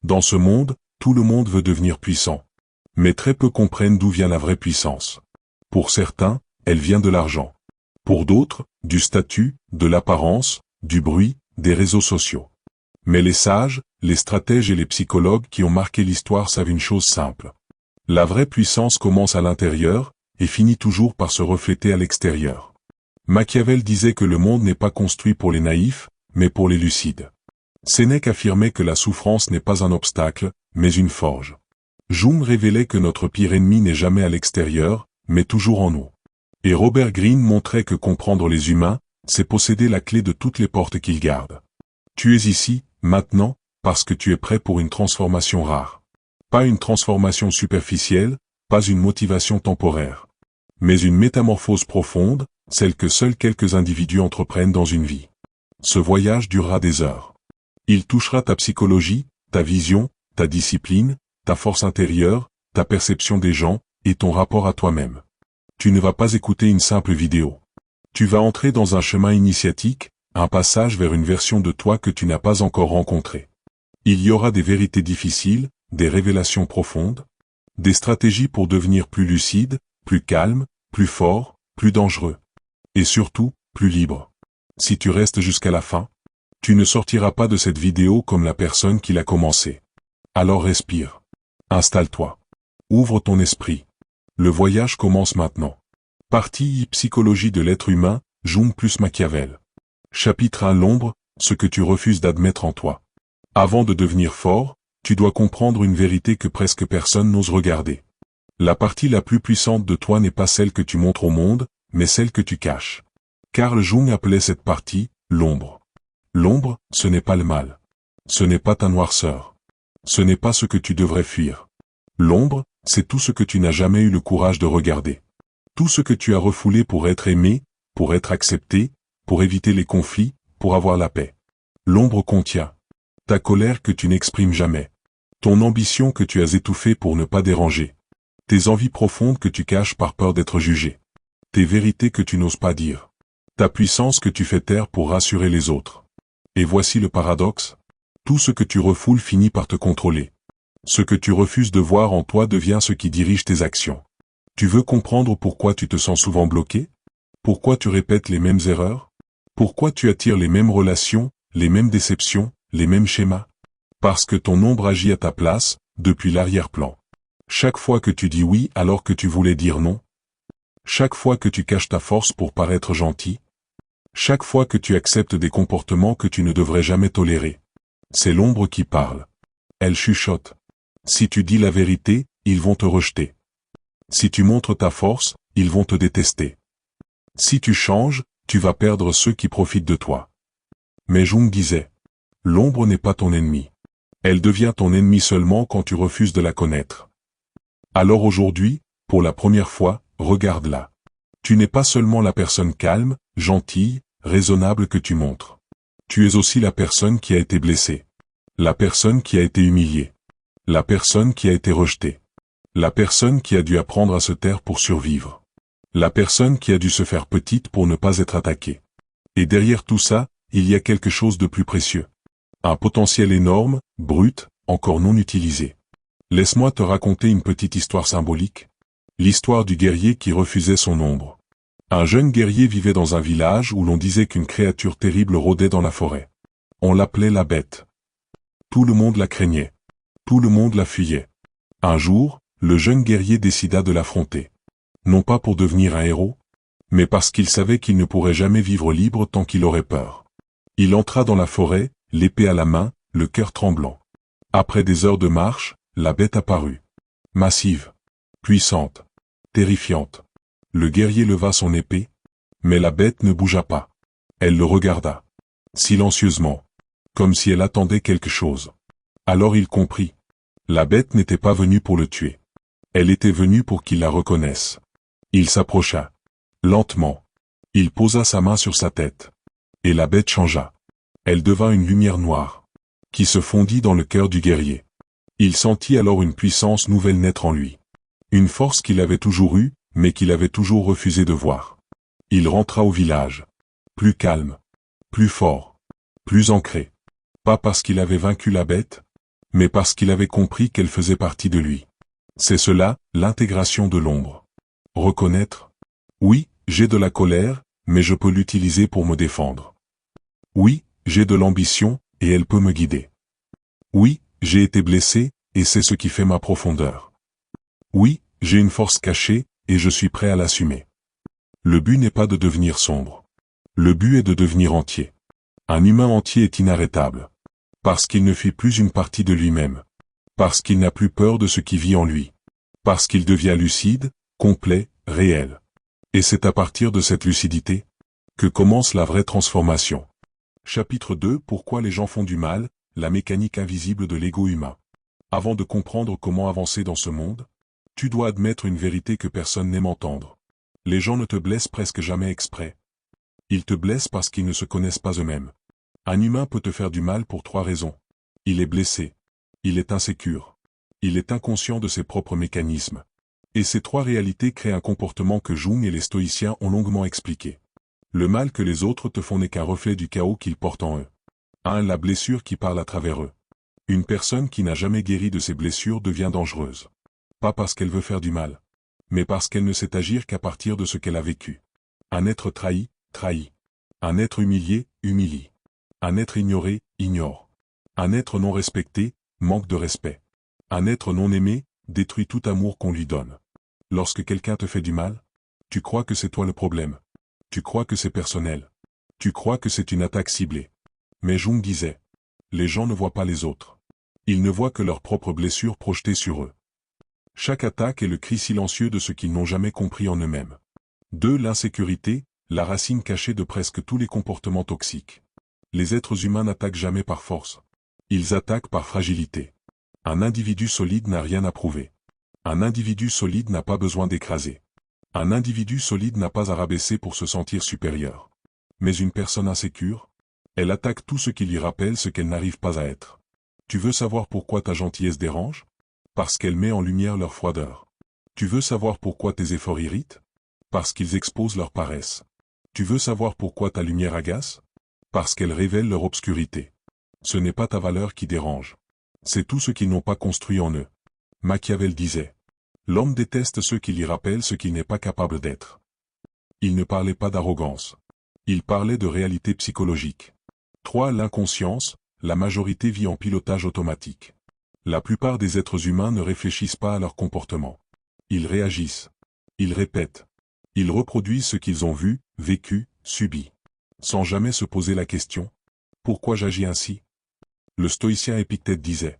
Dans ce monde, tout le monde veut devenir puissant. Mais très peu comprennent d'où vient la vraie puissance. Pour certains, elle vient de l'argent. Pour d'autres, du statut, de l'apparence, du bruit, des réseaux sociaux. Mais les sages, les stratèges et les psychologues qui ont marqué l'histoire savent une chose simple. La vraie puissance commence à l'intérieur, et finit toujours par se refléter à l'extérieur. Machiavel disait que le monde n'est pas construit pour les naïfs, mais pour les lucides. Sénèque affirmait que la souffrance n'est pas un obstacle, mais une forge. Jung révélait que notre pire ennemi n'est jamais à l'extérieur, mais toujours en nous. Et Robert Greene montrait que comprendre les humains, c'est posséder la clé de toutes les portes qu'ils gardent. Tu es ici, maintenant, parce que tu es prêt pour une transformation rare. Pas une transformation superficielle, pas une motivation temporaire. Mais une métamorphose profonde, celle que seuls quelques individus entreprennent dans une vie. Ce voyage durera des heures. Il touchera ta psychologie, ta vision, ta discipline, ta force intérieure, ta perception des gens, et ton rapport à toi-même. Tu ne vas pas écouter une simple vidéo. Tu vas entrer dans un chemin initiatique, un passage vers une version de toi que tu n'as pas encore rencontrée. Il y aura des vérités difficiles, des révélations profondes, des stratégies pour devenir plus lucide, plus calme, plus fort, plus dangereux. Et surtout, plus libre. Si tu restes jusqu'à la fin, tu ne sortiras pas de cette vidéo comme la personne qui l'a commencé. Alors respire. Installe-toi. Ouvre ton esprit. Le voyage commence maintenant. Partie I, psychologie de l'être humain, Jung plus Machiavel. Chapitre 1, l'ombre, ce que tu refuses d'admettre en toi. Avant de devenir fort, tu dois comprendre une vérité que presque personne n'ose regarder. La partie la plus puissante de toi n'est pas celle que tu montres au monde, mais celle que tu caches. Carl Jung appelait cette partie, l'ombre. L'ombre, ce n'est pas le mal. Ce n'est pas ta noirceur. Ce n'est pas ce que tu devrais fuir. L'ombre, c'est tout ce que tu n'as jamais eu le courage de regarder. Tout ce que tu as refoulé pour être aimé, pour être accepté, pour éviter les conflits, pour avoir la paix. L'ombre contient ta colère que tu n'exprimes jamais, ton ambition que tu as étouffée pour ne pas déranger, tes envies profondes que tu caches par peur d'être jugé, tes vérités que tu n'oses pas dire, ta puissance que tu fais taire pour rassurer les autres. Et voici le paradoxe, tout ce que tu refoules finit par te contrôler. Ce que tu refuses de voir en toi devient ce qui dirige tes actions. Tu veux comprendre pourquoi tu te sens souvent bloqué? Pourquoi tu répètes les mêmes erreurs? Pourquoi tu attires les mêmes relations, les mêmes déceptions, les mêmes schémas? Parce que ton ombre agit à ta place, depuis l'arrière-plan. Chaque fois que tu dis oui alors que tu voulais dire non. Chaque fois que tu caches ta force pour paraître gentil. Chaque fois que tu acceptes des comportements que tu ne devrais jamais tolérer. C'est l'ombre qui parle. Elle chuchote. Si tu dis la vérité, ils vont te rejeter. Si tu montres ta force, ils vont te détester. Si tu changes, tu vas perdre ceux qui profitent de toi. Mais Jung disait, l'ombre n'est pas ton ennemi. Elle devient ton ennemi seulement quand tu refuses de la connaître. Alors aujourd'hui, pour la première fois, regarde-la. Tu n'es pas seulement la personne calme, gentille, raisonnable que tu montres. Tu es aussi la personne qui a été blessée. La personne qui a été humiliée. La personne qui a été rejetée. La personne qui a dû apprendre à se taire pour survivre. La personne qui a dû se faire petite pour ne pas être attaquée. Et derrière tout ça, il y a quelque chose de plus précieux. Un potentiel énorme, brut, encore non utilisé. Laisse-moi te raconter une petite histoire symbolique. L'histoire du guerrier qui refusait son ombre. Un jeune guerrier vivait dans un village où l'on disait qu'une créature terrible rôdait dans la forêt. On l'appelait la bête. Tout le monde la craignait. Tout le monde la fuyait. Un jour, le jeune guerrier décida de l'affronter. Non pas pour devenir un héros, mais parce qu'il savait qu'il ne pourrait jamais vivre libre tant qu'il aurait peur. Il entra dans la forêt, l'épée à la main, le cœur tremblant. Après des heures de marche, la bête apparut. Massive, puissante, terrifiante. Le guerrier leva son épée, mais la bête ne bougea pas. Elle le regarda, silencieusement, comme si elle attendait quelque chose. Alors il comprit. La bête n'était pas venue pour le tuer. Elle était venue pour qu'il la reconnaisse. Il s'approcha. Lentement. Il posa sa main sur sa tête. Et la bête changea. Elle devint une lumière noire, qui se fondit dans le cœur du guerrier. Il sentit alors une puissance nouvelle naître en lui. Une force qu'il avait toujours eue, mais qu'il avait toujours refusé de voir. Il rentra au village. Plus calme. Plus fort. Plus ancré. Pas parce qu'il avait vaincu la bête, mais parce qu'il avait compris qu'elle faisait partie de lui. C'est cela, l'intégration de l'ombre. Reconnaître. Oui, j'ai de la colère, mais je peux l'utiliser pour me défendre. Oui, j'ai de l'ambition, et elle peut me guider. Oui, j'ai été blessé, et c'est ce qui fait ma profondeur. Oui, j'ai une force cachée, et je suis prêt à l'assumer. Le but n'est pas de devenir sombre. Le but est de devenir entier. Un humain entier est inarrêtable. Parce qu'il ne fuit plus une partie de lui-même. Parce qu'il n'a plus peur de ce qui vit en lui. Parce qu'il devient lucide, complet, réel. Et c'est à partir de cette lucidité que commence la vraie transformation. Chapitre 2. Pourquoi les gens font du mal, la mécanique invisible de l'ego humain. Avant de comprendre comment avancer dans ce monde, tu dois admettre une vérité que personne n'aime entendre. Les gens ne te blessent presque jamais exprès. Ils te blessent parce qu'ils ne se connaissent pas eux-mêmes. Un humain peut te faire du mal pour 3 raisons. Il est blessé. Il est insécure. Il est inconscient de ses propres mécanismes. Et ces 3 réalités créent un comportement que Jung et les stoïciens ont longuement expliqué. Le mal que les autres te font n'est qu'un reflet du chaos qu'ils portent en eux. 1. La blessure qui parle à travers eux. Une personne qui n'a jamais guéri de ses blessures devient dangereuse. Pas parce qu'elle veut faire du mal, mais parce qu'elle ne sait agir qu'à partir de ce qu'elle a vécu. Un être trahi, trahit. Un être humilié, humilie. Un être ignoré, ignore. Un être non respecté, manque de respect. Un être non aimé, détruit tout amour qu'on lui donne. Lorsque quelqu'un te fait du mal, tu crois que c'est toi le problème. Tu crois que c'est personnel. Tu crois que c'est une attaque ciblée. Mais Jung disait, les gens ne voient pas les autres. Ils ne voient que leurs propres blessures projetées sur eux. Chaque attaque est le cri silencieux de ce qu'ils n'ont jamais compris en eux-mêmes. 2. L'insécurité, la racine cachée de presque tous les comportements toxiques. Les êtres humains n'attaquent jamais par force. Ils attaquent par fragilité. Un individu solide n'a rien à prouver. Un individu solide n'a pas besoin d'écraser. Un individu solide n'a pas à rabaisser pour se sentir supérieur. Mais une personne insécure, elle attaque tout ce qui lui rappelle ce qu'elle n'arrive pas à être. Tu veux savoir pourquoi ta gentillesse dérange? Parce qu'elle met en lumière leur froideur. Tu veux savoir pourquoi tes efforts irritent? Parce qu'ils exposent leur paresse. Tu veux savoir pourquoi ta lumière agace? Parce qu'elle révèle leur obscurité. Ce n'est pas ta valeur qui dérange. C'est tout ce qu'ils n'ont pas construit en eux. Machiavel disait, l'homme déteste ceux qui lui rappellent ce qu'il n'est pas capable d'être. Il ne parlait pas d'arrogance. Il parlait de réalité psychologique. 3. L'inconscience, la majorité vit en pilotage automatique. La plupart des êtres humains ne réfléchissent pas à leur comportement. Ils réagissent. Ils répètent. Ils reproduisent ce qu'ils ont vu, vécu, subi. Sans jamais se poser la question, pourquoi j'agis ainsi? Le stoïcien Épictète disait,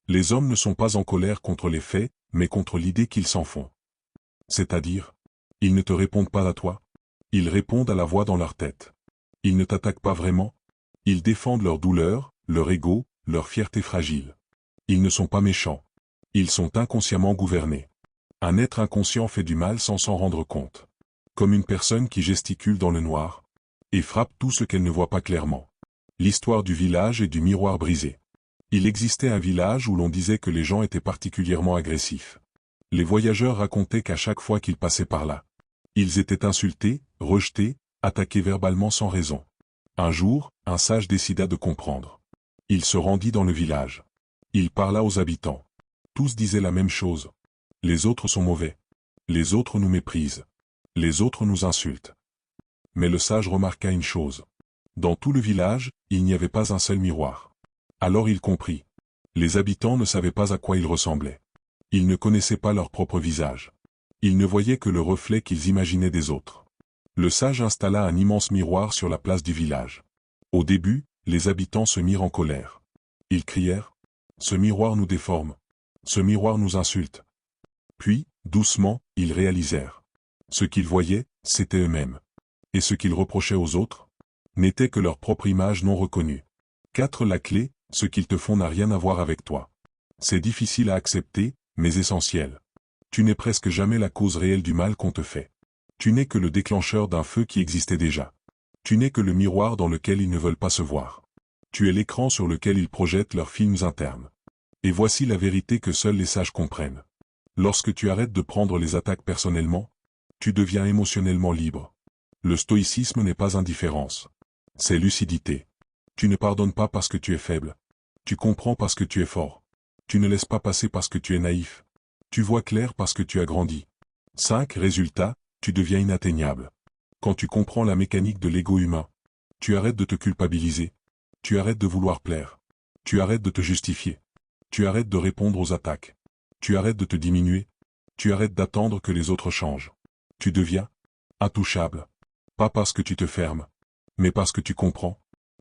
les hommes ne sont pas en colère contre les faits, mais contre l'idée qu'ils s'en font. C'est-à-dire, ils ne te répondent pas à toi. Ils répondent à la voix dans leur tête. Ils ne t'attaquent pas vraiment. Ils défendent leur douleur, leur ego, leur fierté fragile. Ils ne sont pas méchants. Ils sont inconsciemment gouvernés. Un être inconscient fait du mal sans s'en rendre compte. Comme une personne qui gesticule dans le noir et frappe tout ce qu'elle ne voit pas clairement. L'histoire du village et du miroir brisé. Il existait un village où l'on disait que les gens étaient particulièrement agressifs. Les voyageurs racontaient qu'à chaque fois qu'ils passaient par là, ils étaient insultés, rejetés, attaqués verbalement sans raison. Un jour, un sage décida de comprendre. Il se rendit dans le village. Il parla aux habitants. Tous disaient la même chose. Les autres sont mauvais. Les autres nous méprisent. Les autres nous insultent. Mais le sage remarqua une chose. Dans tout le village, il n'y avait pas un seul miroir. Alors il comprit. Les habitants ne savaient pas à quoi ils ressemblaient. Ils ne connaissaient pas leur propre visage. Ils ne voyaient que le reflet qu'ils imaginaient des autres. Le sage installa un immense miroir sur la place du village. Au début, les habitants se mirent en colère. Ils crièrent, « Ce miroir nous déforme. Ce miroir nous insulte. » Puis, doucement, ils réalisèrent. Ce qu'ils voyaient, c'était eux-mêmes. Et ce qu'ils reprochaient aux autres n'était que leur propre image non reconnue. 4. La clé, ce qu'ils te font n'a rien à voir avec toi. C'est difficile à accepter, mais essentiel. Tu n'es presque jamais la cause réelle du mal qu'on te fait. Tu n'es que le déclencheur d'un feu qui existait déjà. Tu n'es que le miroir dans lequel ils ne veulent pas se voir. Tu es l'écran sur lequel ils projettent leurs films internes. Et voici la vérité que seuls les sages comprennent. Lorsque tu arrêtes de prendre les attaques personnellement, tu deviens émotionnellement libre. Le stoïcisme n'est pas indifférence. C'est lucidité. Tu ne pardonnes pas parce que tu es faible. Tu comprends parce que tu es fort. Tu ne laisses pas passer parce que tu es naïf. Tu vois clair parce que tu as grandi. 5. Résultat, tu deviens inatteignable. Quand tu comprends la mécanique de l'ego humain, tu arrêtes de te culpabiliser. Tu arrêtes de vouloir plaire. Tu arrêtes de te justifier. Tu arrêtes de répondre aux attaques. Tu arrêtes de te diminuer. Tu arrêtes d'attendre que les autres changent. Tu deviens intouchable. Pas parce que tu te fermes, mais parce que tu comprends.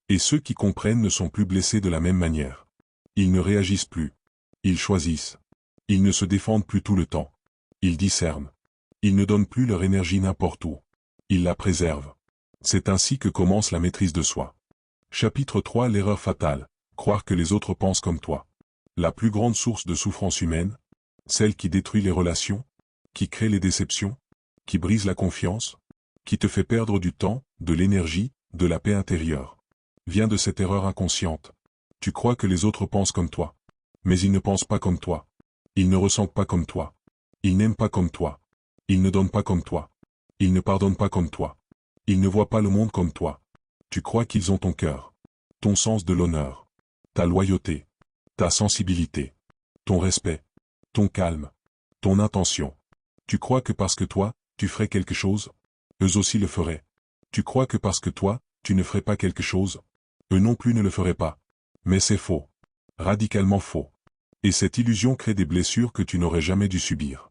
Et ceux qui comprennent ne sont plus blessés de la même manière. Ils ne réagissent plus. Ils choisissent. Ils ne se défendent plus tout le temps. Ils discernent. Ils ne donnent plus leur énergie n'importe où. Ils la préservent. C'est ainsi que commence la maîtrise de soi. Chapitre 3. L'erreur fatale. Croire que les autres pensent comme toi. La plus grande source de souffrance humaine, celle qui détruit les relations, qui crée les déceptions, qui brise la confiance, qui te fait perdre du temps, de l'énergie, de la paix intérieure, vient de cette erreur inconsciente. Tu crois que les autres pensent comme toi. Mais ils ne pensent pas comme toi. Ils ne ressentent pas comme toi. Ils n'aiment pas comme toi. Ils ne donnent pas comme toi. Ils ne pardonnent pas comme toi. Ils ne voient pas le monde comme toi. Tu crois qu'ils ont ton cœur, ton sens de l'honneur, ta loyauté, ta sensibilité, ton respect, ton calme, ton intention. Tu crois que parce que toi, tu ferais quelque chose, eux aussi le feraient. Tu crois que parce que toi, tu ne ferais pas quelque chose, eux non plus ne le feraient pas. Mais c'est faux. Radicalement faux. Et cette illusion crée des blessures que tu n'aurais jamais dû subir.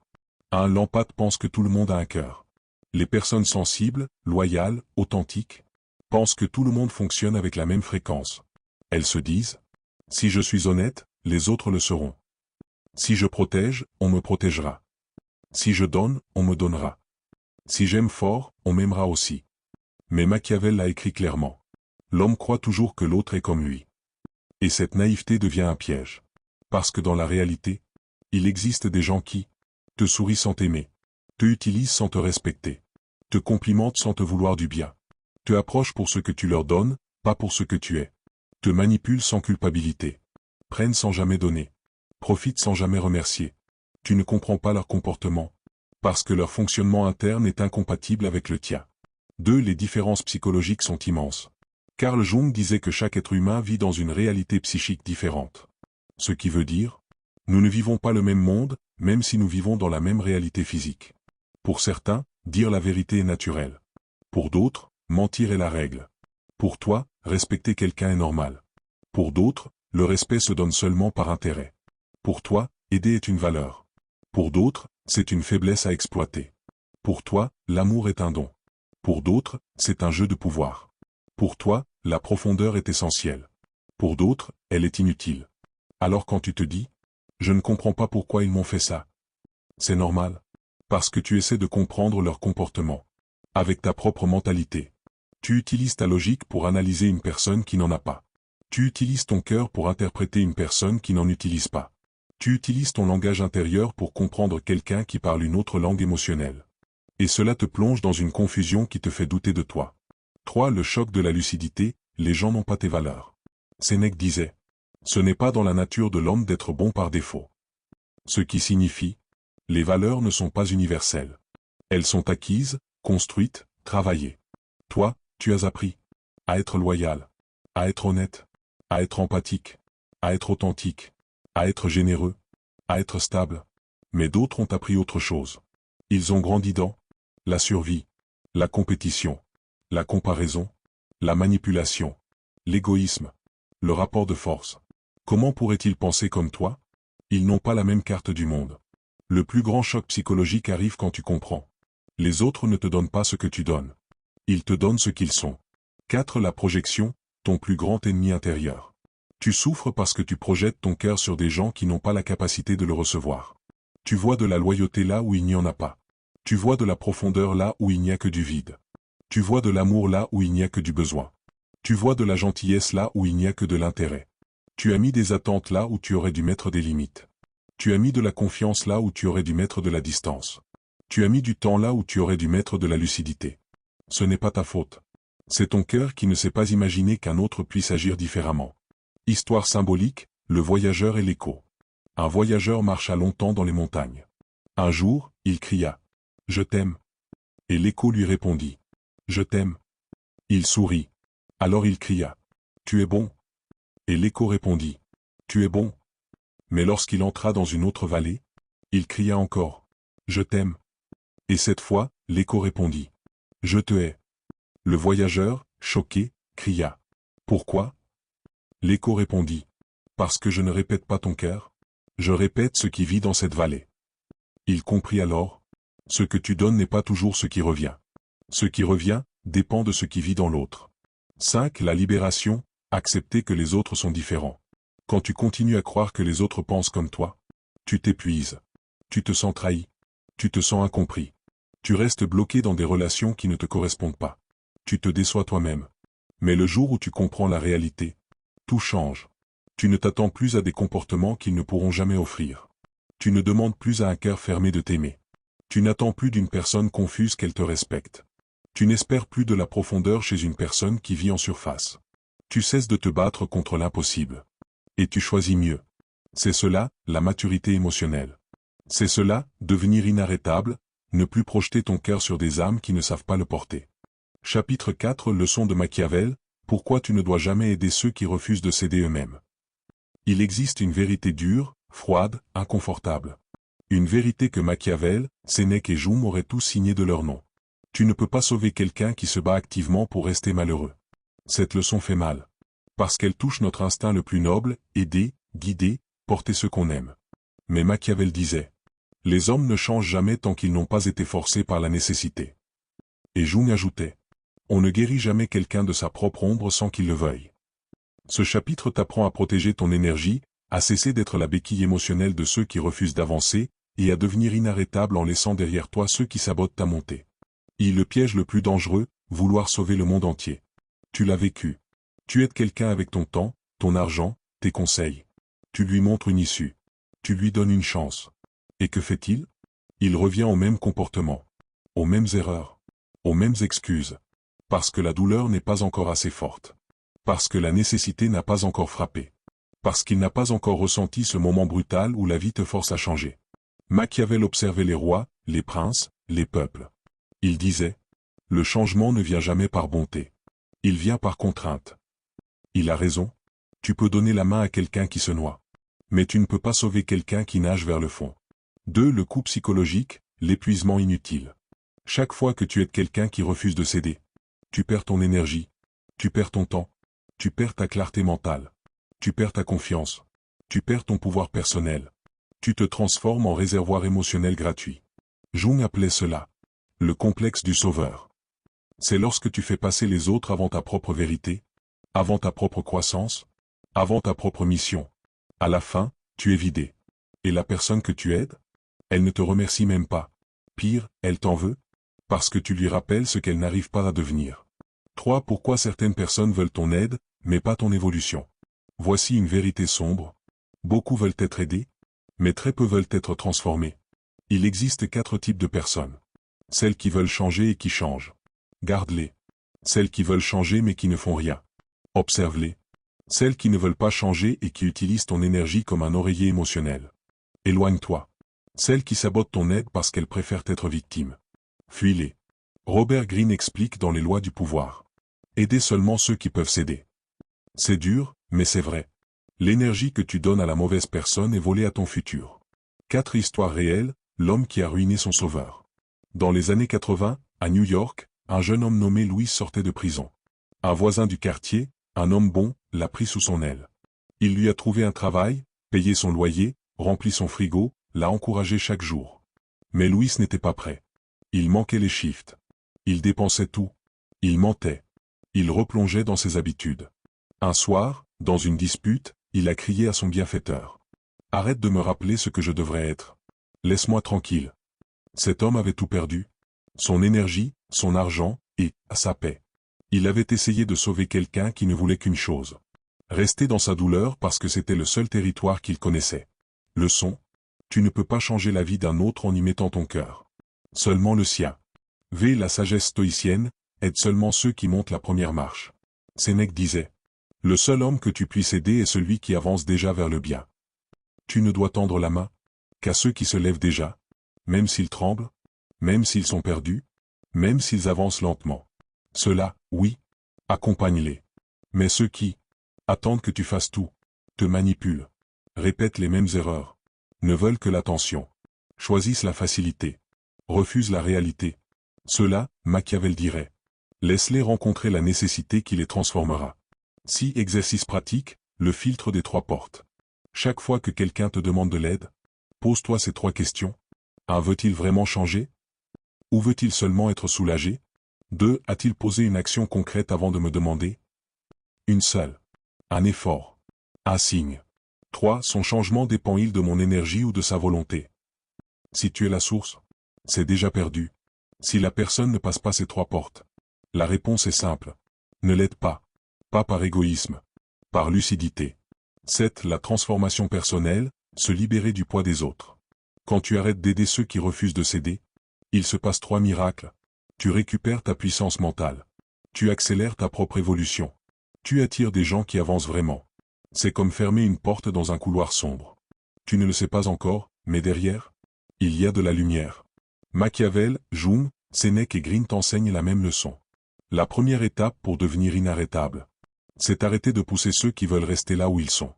L'empathie pense que tout le monde a un cœur. Les personnes sensibles, loyales, authentiques, pensent que tout le monde fonctionne avec la même fréquence. Elles se disent, si je suis honnête, les autres le seront. Si je protège, on me protégera. Si je donne, on me donnera. Si j'aime fort, on m'aimera aussi. Mais Machiavel l'a écrit clairement. L'homme croit toujours que l'autre est comme lui. Et cette naïveté devient un piège. Parce que dans la réalité, il existe des gens qui te sourient sans t'aimer, te utilisent sans te respecter, te complimentent sans te vouloir du bien, te approchent pour ce que tu leur donnes, pas pour ce que tu es, te manipulent sans culpabilité, prennent sans jamais donner, profitent sans jamais remercier. Tu ne comprends pas leur comportement, parce que leur fonctionnement interne est incompatible avec le tien. 2. Les différences psychologiques sont immenses. Carl Jung disait que chaque être humain vit dans une réalité psychique différente. Ce qui veut dire, nous ne vivons pas le même monde, même si nous vivons dans la même réalité physique. Pour certains, dire la vérité est naturel. Pour d'autres, mentir est la règle. Pour toi, respecter quelqu'un est normal. Pour d'autres, le respect se donne seulement par intérêt. Pour toi, aider est une valeur. Pour d'autres, c'est une faiblesse à exploiter. Pour toi, l'amour est un don. Pour d'autres, c'est un jeu de pouvoir. Pour toi, la profondeur est essentielle. Pour d'autres, elle est inutile. Alors quand tu te dis, je ne comprends pas pourquoi ils m'ont fait ça. C'est normal. Parce que tu essaies de comprendre leur comportement. Avec ta propre mentalité. Tu utilises ta logique pour analyser une personne qui n'en a pas. Tu utilises ton cœur pour interpréter une personne qui n'en utilise pas. Tu utilises ton langage intérieur pour comprendre quelqu'un qui parle une autre langue émotionnelle. Et cela te plonge dans une confusion qui te fait douter de toi. 3. Le choc de la lucidité, les gens n'ont pas tes valeurs. Sénèque disait, ce n'est pas dans la nature de l'homme d'être bon par défaut. Ce qui signifie, les valeurs ne sont pas universelles. Elles sont acquises, construites, travaillées. Toi, tu as appris à être loyal, à être honnête, à être empathique, à être authentique, à être généreux, à être stable. Mais d'autres ont appris autre chose. Ils ont grandi dans la survie, la compétition, la comparaison, la manipulation, l'égoïsme, le rapport de force. Comment pourraient-ils penser comme toi? Ils n'ont pas la même carte du monde. Le plus grand choc psychologique arrive quand tu comprends. Les autres ne te donnent pas ce que tu donnes. Ils te donnent ce qu'ils sont. 4. La projection, ton plus grand ennemi intérieur. Tu souffres parce que tu projettes ton cœur sur des gens qui n'ont pas la capacité de le recevoir. Tu vois de la loyauté là où il n'y en a pas. Tu vois de la profondeur là où il n'y a que du vide. Tu vois de l'amour là où il n'y a que du besoin. Tu vois de la gentillesse là où il n'y a que de l'intérêt. Tu as mis des attentes là où tu aurais dû mettre des limites. Tu as mis de la confiance là où tu aurais dû mettre de la distance. Tu as mis du temps là où tu aurais dû mettre de la lucidité. Ce n'est pas ta faute. C'est ton cœur qui ne sait pas imaginer qu'un autre puisse agir différemment. Histoire symbolique, le voyageur et l'écho. Un voyageur marcha longtemps dans les montagnes. Un jour, il cria « Je t'aime ». Et l'écho lui répondit « Je t'aime ». Il sourit. Alors il cria « Tu es bon ». Et l'écho répondit « Tu es bon ». Mais lorsqu'il entra dans une autre vallée, il cria encore, « Je t'aime ». Et cette fois, l'écho répondit, « Je te hais ». Le voyageur, choqué, cria, « Pourquoi ?» L'écho répondit, « Parce que je ne répète pas ton cœur, je répète ce qui vit dans cette vallée. » Il comprit alors, « Ce que tu donnes n'est pas toujours ce qui revient. Ce qui revient dépend de ce qui vit dans l'autre. » 5. La libération, accepter que les autres sont différents. Quand tu continues à croire que les autres pensent comme toi, tu t'épuises. Tu te sens trahi. Tu te sens incompris. Tu restes bloqué dans des relations qui ne te correspondent pas. Tu te déçois toi-même. Mais le jour où tu comprends la réalité, tout change. Tu ne t'attends plus à des comportements qu'ils ne pourront jamais offrir. Tu ne demandes plus à un cœur fermé de t'aimer. Tu n'attends plus d'une personne confuse qu'elle te respecte. Tu n'espères plus de la profondeur chez une personne qui vit en surface. Tu cesses de te battre contre l'impossible. Et tu choisis mieux. C'est cela, la maturité émotionnelle. C'est cela, devenir inarrêtable, ne plus projeter ton cœur sur des âmes qui ne savent pas le porter. Chapitre 4. Leçon de Machiavel, pourquoi tu ne dois jamais aider ceux qui refusent de céder eux-mêmes. Il existe une vérité dure, froide, inconfortable. Une vérité que Machiavel, Sénèque et Joum auraient tous signé de leur nom. Tu ne peux pas sauver quelqu'un qui se bat activement pour rester malheureux. Cette leçon fait mal. Parce qu'elle touche notre instinct le plus noble, aider, guider, porter ceux qu'on aime. Mais Machiavel disait, « Les hommes ne changent jamais tant qu'ils n'ont pas été forcés par la nécessité. » Et Jung ajoutait, « On ne guérit jamais quelqu'un de sa propre ombre sans qu'il le veuille. » Ce chapitre t'apprend à protéger ton énergie, à cesser d'être la béquille émotionnelle de ceux qui refusent d'avancer, et à devenir inarrêtable en laissant derrière toi ceux qui sabotent ta montée. Le piège le plus dangereux, vouloir sauver le monde entier. Tu l'as vécu. Tu aides quelqu'un avec ton temps, ton argent, tes conseils. Tu lui montres une issue. Tu lui donnes une chance. Et que fait-il? Il revient au même comportement, aux mêmes erreurs, aux mêmes excuses. Parce que la douleur n'est pas encore assez forte. Parce que la nécessité n'a pas encore frappé. Parce qu'il n'a pas encore ressenti ce moment brutal où la vie te force à changer. Machiavel observait les rois, les princes, les peuples. Il disait, « Le changement ne vient jamais par bonté. Il vient par contrainte. » Il a raison. Tu peux donner la main à quelqu'un qui se noie. Mais tu ne peux pas sauver quelqu'un qui nage vers le fond. 2. Le coup psychologique, l'épuisement inutile. Chaque fois que tu aides quelqu'un qui refuse de céder, tu perds ton énergie, tu perds ton temps, tu perds ta clarté mentale, tu perds ta confiance, tu perds ton pouvoir personnel. Tu te transformes en réservoir émotionnel gratuit. Jung appelait cela le complexe du sauveur. C'est lorsque tu fais passer les autres avant ta propre vérité, avant ta propre croissance, avant ta propre mission. À la fin, tu es vidé. Et la personne que tu aides, elle ne te remercie même pas. Pire, elle t'en veut, parce que tu lui rappelles ce qu'elle n'arrive pas à devenir. 3. Pourquoi certaines personnes veulent ton aide, mais pas ton évolution. Voici une vérité sombre. Beaucoup veulent être aidés, mais très peu veulent être transformés. Il existe 4 types de personnes. Celles qui veulent changer et qui changent. Garde-les. Celles qui veulent changer mais qui ne font rien. Observe-les. Celles qui ne veulent pas changer et qui utilisent ton énergie comme un oreiller émotionnel. Éloigne-toi. Celles qui sabotent ton aide parce qu'elles préfèrent être victimes. Fuis-les. Robert Greene explique dans Les lois du pouvoir. Aidez seulement ceux qui peuvent céder. C'est dur, mais c'est vrai. L'énergie que tu donnes à la mauvaise personne est volée à ton futur. 4 histoires réelles, l'homme qui a ruiné son sauveur. Dans les années 80, à New York, un jeune homme nommé Louis sortait de prison. Un voisin du quartier, un homme bon, l'a pris sous son aile. Il lui a trouvé un travail, payé son loyer, rempli son frigo, l'a encouragé chaque jour. Mais Louis n'était pas prêt. Il manquait les shifts. Il dépensait tout. Il mentait. Il replongeait dans ses habitudes. Un soir, dans une dispute, il a crié à son bienfaiteur. « Arrête de me rappeler ce que je devrais être. Laisse-moi tranquille. » Cet homme avait tout perdu. Son énergie, son argent, et sa paix. Il avait essayé de sauver quelqu'un qui ne voulait qu'une chose. Rester dans sa douleur parce que c'était le seul territoire qu'il connaissait. Leçon. Tu ne peux pas changer la vie d'un autre en y mettant ton cœur. Seulement le sien. La sagesse stoïcienne, aide seulement ceux qui montent la première marche. Sénèque disait. Le seul homme que tu puisses aider est celui qui avance déjà vers le bien. Tu ne dois tendre la main qu'à ceux qui se lèvent déjà, même s'ils tremblent, même s'ils sont perdus, même s'ils avancent lentement. Ceux-là, oui, accompagne-les. Mais ceux qui attendent que tu fasses tout, te manipulent. répètent les mêmes erreurs, ne veulent que l'attention, choisissent la facilité, refusent la réalité. Ceux-là, Machiavel dirait, laisse-les rencontrer la nécessité qui les transformera. Si exercice pratique, le filtre des 3 portes. Chaque fois que quelqu'un te demande de l'aide, pose-toi ces 3 questions. 1. Veut-il vraiment changer? Ou veut-il seulement être soulagé? 2. A-t-il posé une action concrète avant de me demander? Une seule. Un effort. Un signe. 3. Son changement dépend-il de mon énergie ou de sa volonté? Si tu es la source, c'est déjà perdu. Si la personne ne passe pas ces 3 portes, la réponse est simple. Ne l'aide pas. Pas par égoïsme. Par lucidité. 7. La transformation personnelle, se libérer du poids des autres. Quand tu arrêtes d'aider ceux qui refusent de céder, il se passe 3 miracles. Tu récupères ta puissance mentale. Tu accélères ta propre évolution. Tu attires des gens qui avancent vraiment. C'est comme fermer une porte dans un couloir sombre. Tu ne le sais pas encore, mais derrière, il y a de la lumière. Machiavel, Jung, Sénèque et Green t'enseignent la même leçon. La première étape pour devenir inarrêtable, c'est arrêter de pousser ceux qui veulent rester là où ils sont.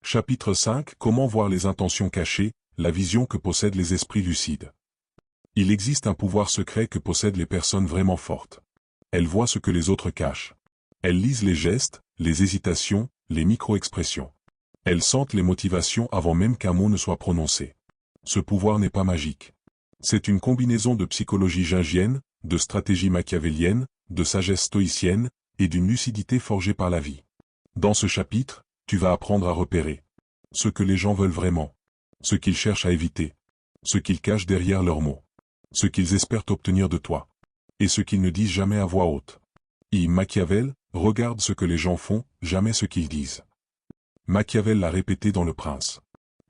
Chapitre 5. Comment voir les intentions cachées, la vision que possèdent les esprits lucides. Il existe un pouvoir secret que possèdent les personnes vraiment fortes. Elles voient ce que les autres cachent. Elles lisent les gestes, les hésitations, les micro-expressions. Elles sentent les motivations avant même qu'un mot ne soit prononcé. Ce pouvoir n'est pas magique. C'est une combinaison de psychologie jungienne, de stratégie machiavélienne, de sagesse stoïcienne, et d'une lucidité forgée par la vie. Dans ce chapitre, tu vas apprendre à repérer ce que les gens veulent vraiment, ce qu'ils cherchent à éviter, ce qu'ils cachent derrière leurs mots, ce qu'ils espèrent obtenir de toi, et ce qu'ils ne disent jamais à voix haute. Machiavel, regarde ce que les gens font, jamais ce qu'ils disent. Machiavel l'a répété dans Le Prince.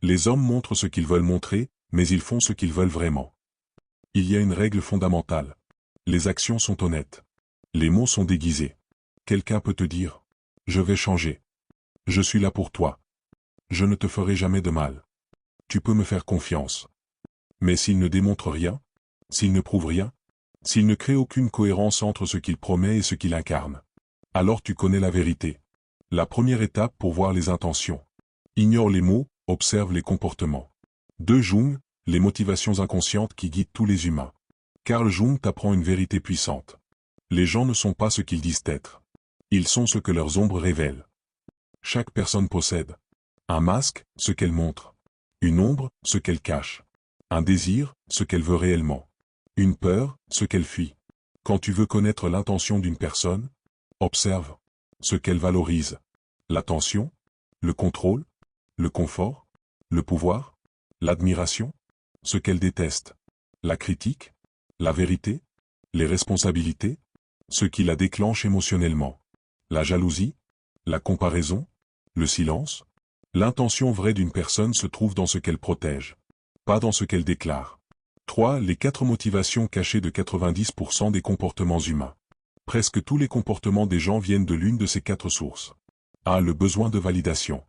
Les hommes montrent ce qu'ils veulent montrer, mais ils font ce qu'ils veulent vraiment. Il y a une règle fondamentale. Les actions sont honnêtes. Les mots sont déguisés. Quelqu'un peut te dire « Je vais changer. Je suis là pour toi. Je ne te ferai jamais de mal. Tu peux me faire confiance. » Mais s'il ne démontre rien, s'il ne prouve rien, s'il ne crée aucune cohérence entre ce qu'il promet et ce qu'il incarne, alors tu connais la vérité. La première étape pour voir les intentions. Ignore les mots, observe les comportements. 2. Jung, les motivations inconscientes qui guident tous les humains. Carl Jung t'apprend une vérité puissante. Les gens ne sont pas ce qu'ils disent être. Ils sont ce que leurs ombres révèlent. Chaque personne possède un masque, ce qu'elle montre. Une ombre, ce qu'elle cache. Un désir, ce qu'elle veut réellement. Une peur, ce qu'elle fuit. Quand tu veux connaître l'intention d'une personne, observe ce qu'elle valorise. L'attention, le contrôle, le confort, le pouvoir, l'admiration, ce qu'elle déteste. La critique, la vérité, les responsabilités, ce qui la déclenche émotionnellement. La jalousie, la comparaison, le silence. L'intention vraie d'une personne se trouve dans ce qu'elle protège, pas dans ce qu'elle déclare. 3. Les 4 motivations cachées de 90% des comportements humains. Presque tous les comportements des gens viennent de l'une de ces 4 sources. 1. Le besoin de validation.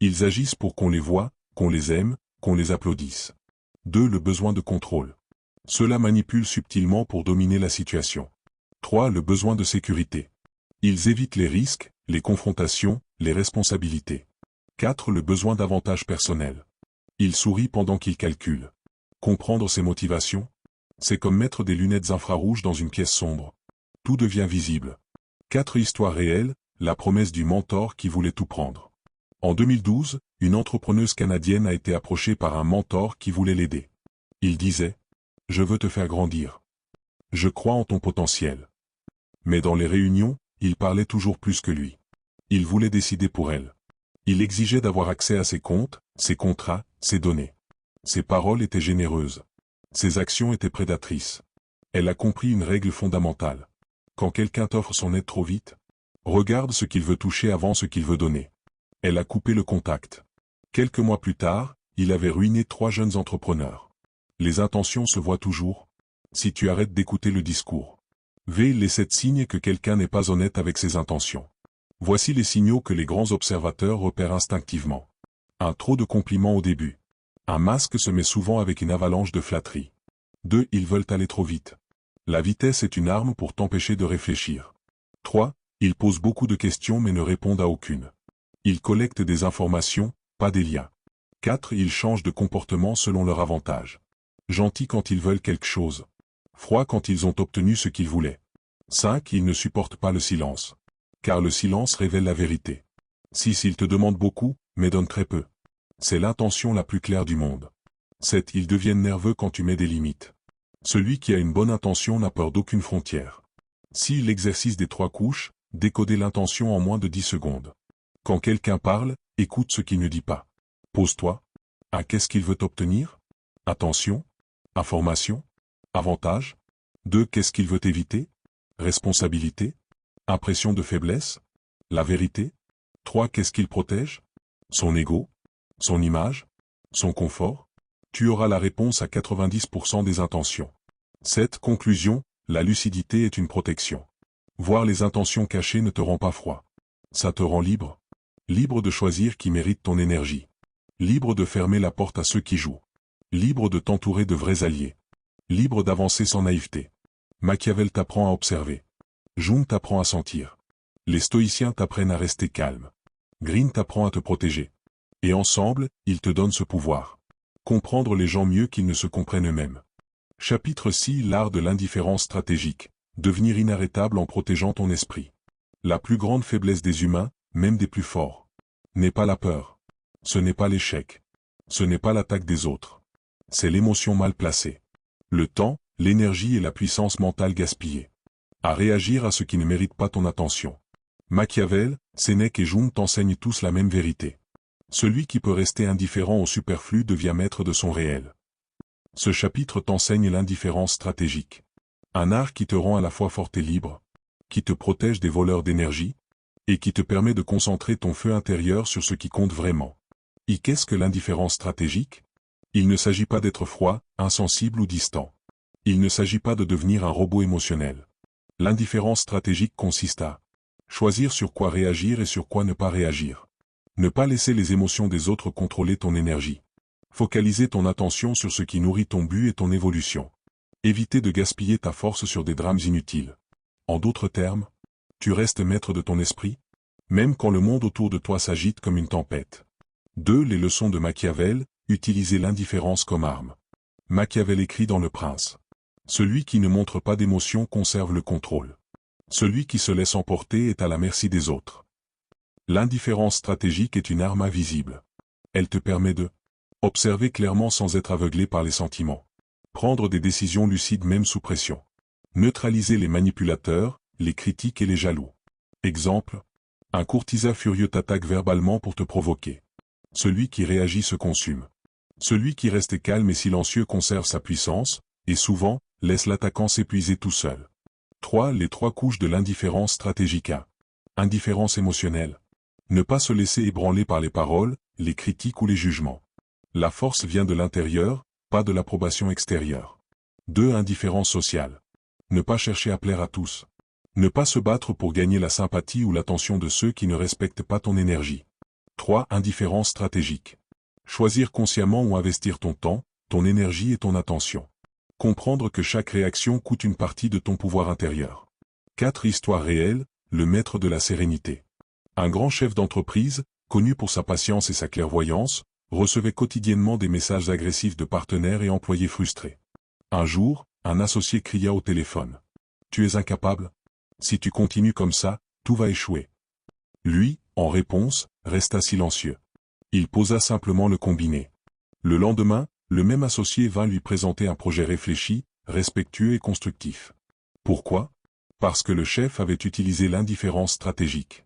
Ils agissent pour qu'on les voie, qu'on les aime, qu'on les applaudisse. 2. Le besoin de contrôle. Ceux-là manipulent subtilement pour dominer la situation. 3. Le besoin de sécurité. Ils évitent les risques, les confrontations, les responsabilités. 4. Le besoin d'avantage personnel. Ils sourient pendant qu'ils calculent. Comprendre ses motivations, c'est comme mettre des lunettes infrarouges dans une pièce sombre. Tout devient visible. 4 histoires réelles, la promesse du mentor qui voulait tout prendre. En 2012, une entrepreneuse canadienne a été approchée par un mentor qui voulait l'aider. Il disait « Je veux te faire grandir. Je crois en ton potentiel. » Mais dans les réunions, il parlait toujours plus que lui. Il voulait décider pour elle. Il exigeait d'avoir accès à ses comptes, ses contrats, ses données. Ses paroles étaient généreuses. Ses actions étaient prédatrices. Elle a compris une règle fondamentale. Quand quelqu'un t'offre son aide trop vite, regarde ce qu'il veut toucher avant ce qu'il veut donner. Elle a coupé le contact. Quelques mois plus tard, il avait ruiné 3 jeunes entrepreneurs. Les intentions se voient toujours, si tu arrêtes d'écouter le discours. Les 7 signes que quelqu'un n'est pas honnête avec ses intentions. Voici les signaux que les grands observateurs repèrent instinctivement. 1. Trop de compliments au début. Un masque se met souvent avec une avalanche de flatteries. 2. Ils veulent aller trop vite. La vitesse est une arme pour t'empêcher de réfléchir. 3. Ils posent beaucoup de questions mais ne répondent à aucune. Ils collectent des informations, pas des liens. 4. Ils changent de comportement selon leur avantage. Gentils quand ils veulent quelque chose. Froids quand ils ont obtenu ce qu'ils voulaient. 5. Ils ne supportent pas le silence. Car le silence révèle la vérité. 6. Ils te demandent beaucoup, mais donnent très peu. C'est l'intention la plus claire du monde. 7. Ils deviennent nerveux quand tu mets des limites. Celui qui a une bonne intention n'a peur d'aucune frontière. 6. L'exercice des 3 couches, décoder l'intention en moins de 10 secondes. Quand quelqu'un parle, écoute ce qu'il ne dit pas. Pose-toi. À qu'est-ce qu'il veut obtenir? Attention. Information. Avantage. 2. Qu'est-ce qu'il veut éviter? Responsabilité. Impression de faiblesse. La vérité. 3. Qu'est-ce qu'il protège? Son ego. Son image. Son confort. Tu auras la réponse à 90% des intentions. 7. Conclusion. La lucidité est une protection. Voir les intentions cachées ne te rend pas froid. Ça te rend libre. Libre de choisir qui mérite ton énergie. Libre de fermer la porte à ceux qui jouent. Libre de t'entourer de vrais alliés. Libre d'avancer sans naïveté. Machiavel t'apprend à observer. Jung t'apprend à sentir. Les stoïciens t'apprennent à rester calme. Green t'apprend à te protéger. Et ensemble, ils te donnent ce pouvoir. Comprendre les gens mieux qu'ils ne se comprennent eux-mêmes. Chapitre 6. L'art de l'indifférence stratégique. Devenir inarrêtable en protégeant ton esprit. La plus grande faiblesse des humains, même des plus forts, n'est pas la peur. Ce n'est pas l'échec. Ce n'est pas l'attaque des autres. C'est l'émotion mal placée. Le temps, l'énergie et la puissance mentale gaspillée. À réagir à ce qui ne mérite pas ton attention. Machiavel, Sénèque et Jung t'enseignent tous la même vérité. Celui qui peut rester indifférent au superflu devient maître de son réel. Ce chapitre t'enseigne l'indifférence stratégique. Un art qui te rend à la fois fort et libre, qui te protège des voleurs d'énergie, et qui te permet de concentrer ton feu intérieur sur ce qui compte vraiment. Et qu'est-ce que l'indifférence stratégique? Il ne s'agit pas d'être froid, insensible ou distant. Il ne s'agit pas de devenir un robot émotionnel. L'indifférence stratégique consiste à choisir sur quoi réagir et sur quoi ne pas réagir. Ne pas laisser les émotions des autres contrôler ton énergie. Focaliser ton attention sur ce qui nourrit ton but et ton évolution. Éviter de gaspiller ta force sur des drames inutiles. En d'autres termes, tu restes maître de ton esprit, même quand le monde autour de toi s'agite comme une tempête. 2. Les leçons de Machiavel, utiliser l'indifférence comme arme. Machiavel écrit dans Le Prince. Celui qui ne montre pas d'émotion conserve le contrôle. Celui qui se laisse emporter est à la merci des autres. L'indifférence stratégique est une arme invisible. Elle te permet de observer clairement sans être aveuglé par les sentiments. Prendre des décisions lucides même sous pression. Neutraliser les manipulateurs, les critiques et les jaloux. Exemple. Un courtisan furieux t'attaque verbalement pour te provoquer. Celui qui réagit se consume. Celui qui reste calme et silencieux conserve sa puissance, et souvent, laisse l'attaquant s'épuiser tout seul. 3. Les 3 couches de l'indifférence stratégique. 1. Indifférence émotionnelle. Ne pas se laisser ébranler par les paroles, les critiques ou les jugements. La force vient de l'intérieur, pas de l'approbation extérieure. 2. Indifférence sociale. Ne pas chercher à plaire à tous. Ne pas se battre pour gagner la sympathie ou l'attention de ceux qui ne respectent pas ton énergie. 3. Indifférence stratégique. Choisir consciemment où investir ton temps, ton énergie et ton attention. Comprendre que chaque réaction coûte une partie de ton pouvoir intérieur. 4. Histoire réelle, le maître de la sérénité. Un grand chef d'entreprise, connu pour sa patience et sa clairvoyance, recevait quotidiennement des messages agressifs de partenaires et employés frustrés. Un jour, un associé cria au téléphone. « Tu es incapable? Si tu continues comme ça, tout va échouer. » Lui, en réponse, resta silencieux. Il posa simplement le combiné. Le lendemain, le même associé vint lui présenter un projet réfléchi, respectueux et constructif. Pourquoi? Parce que le chef avait utilisé l'indifférence stratégique.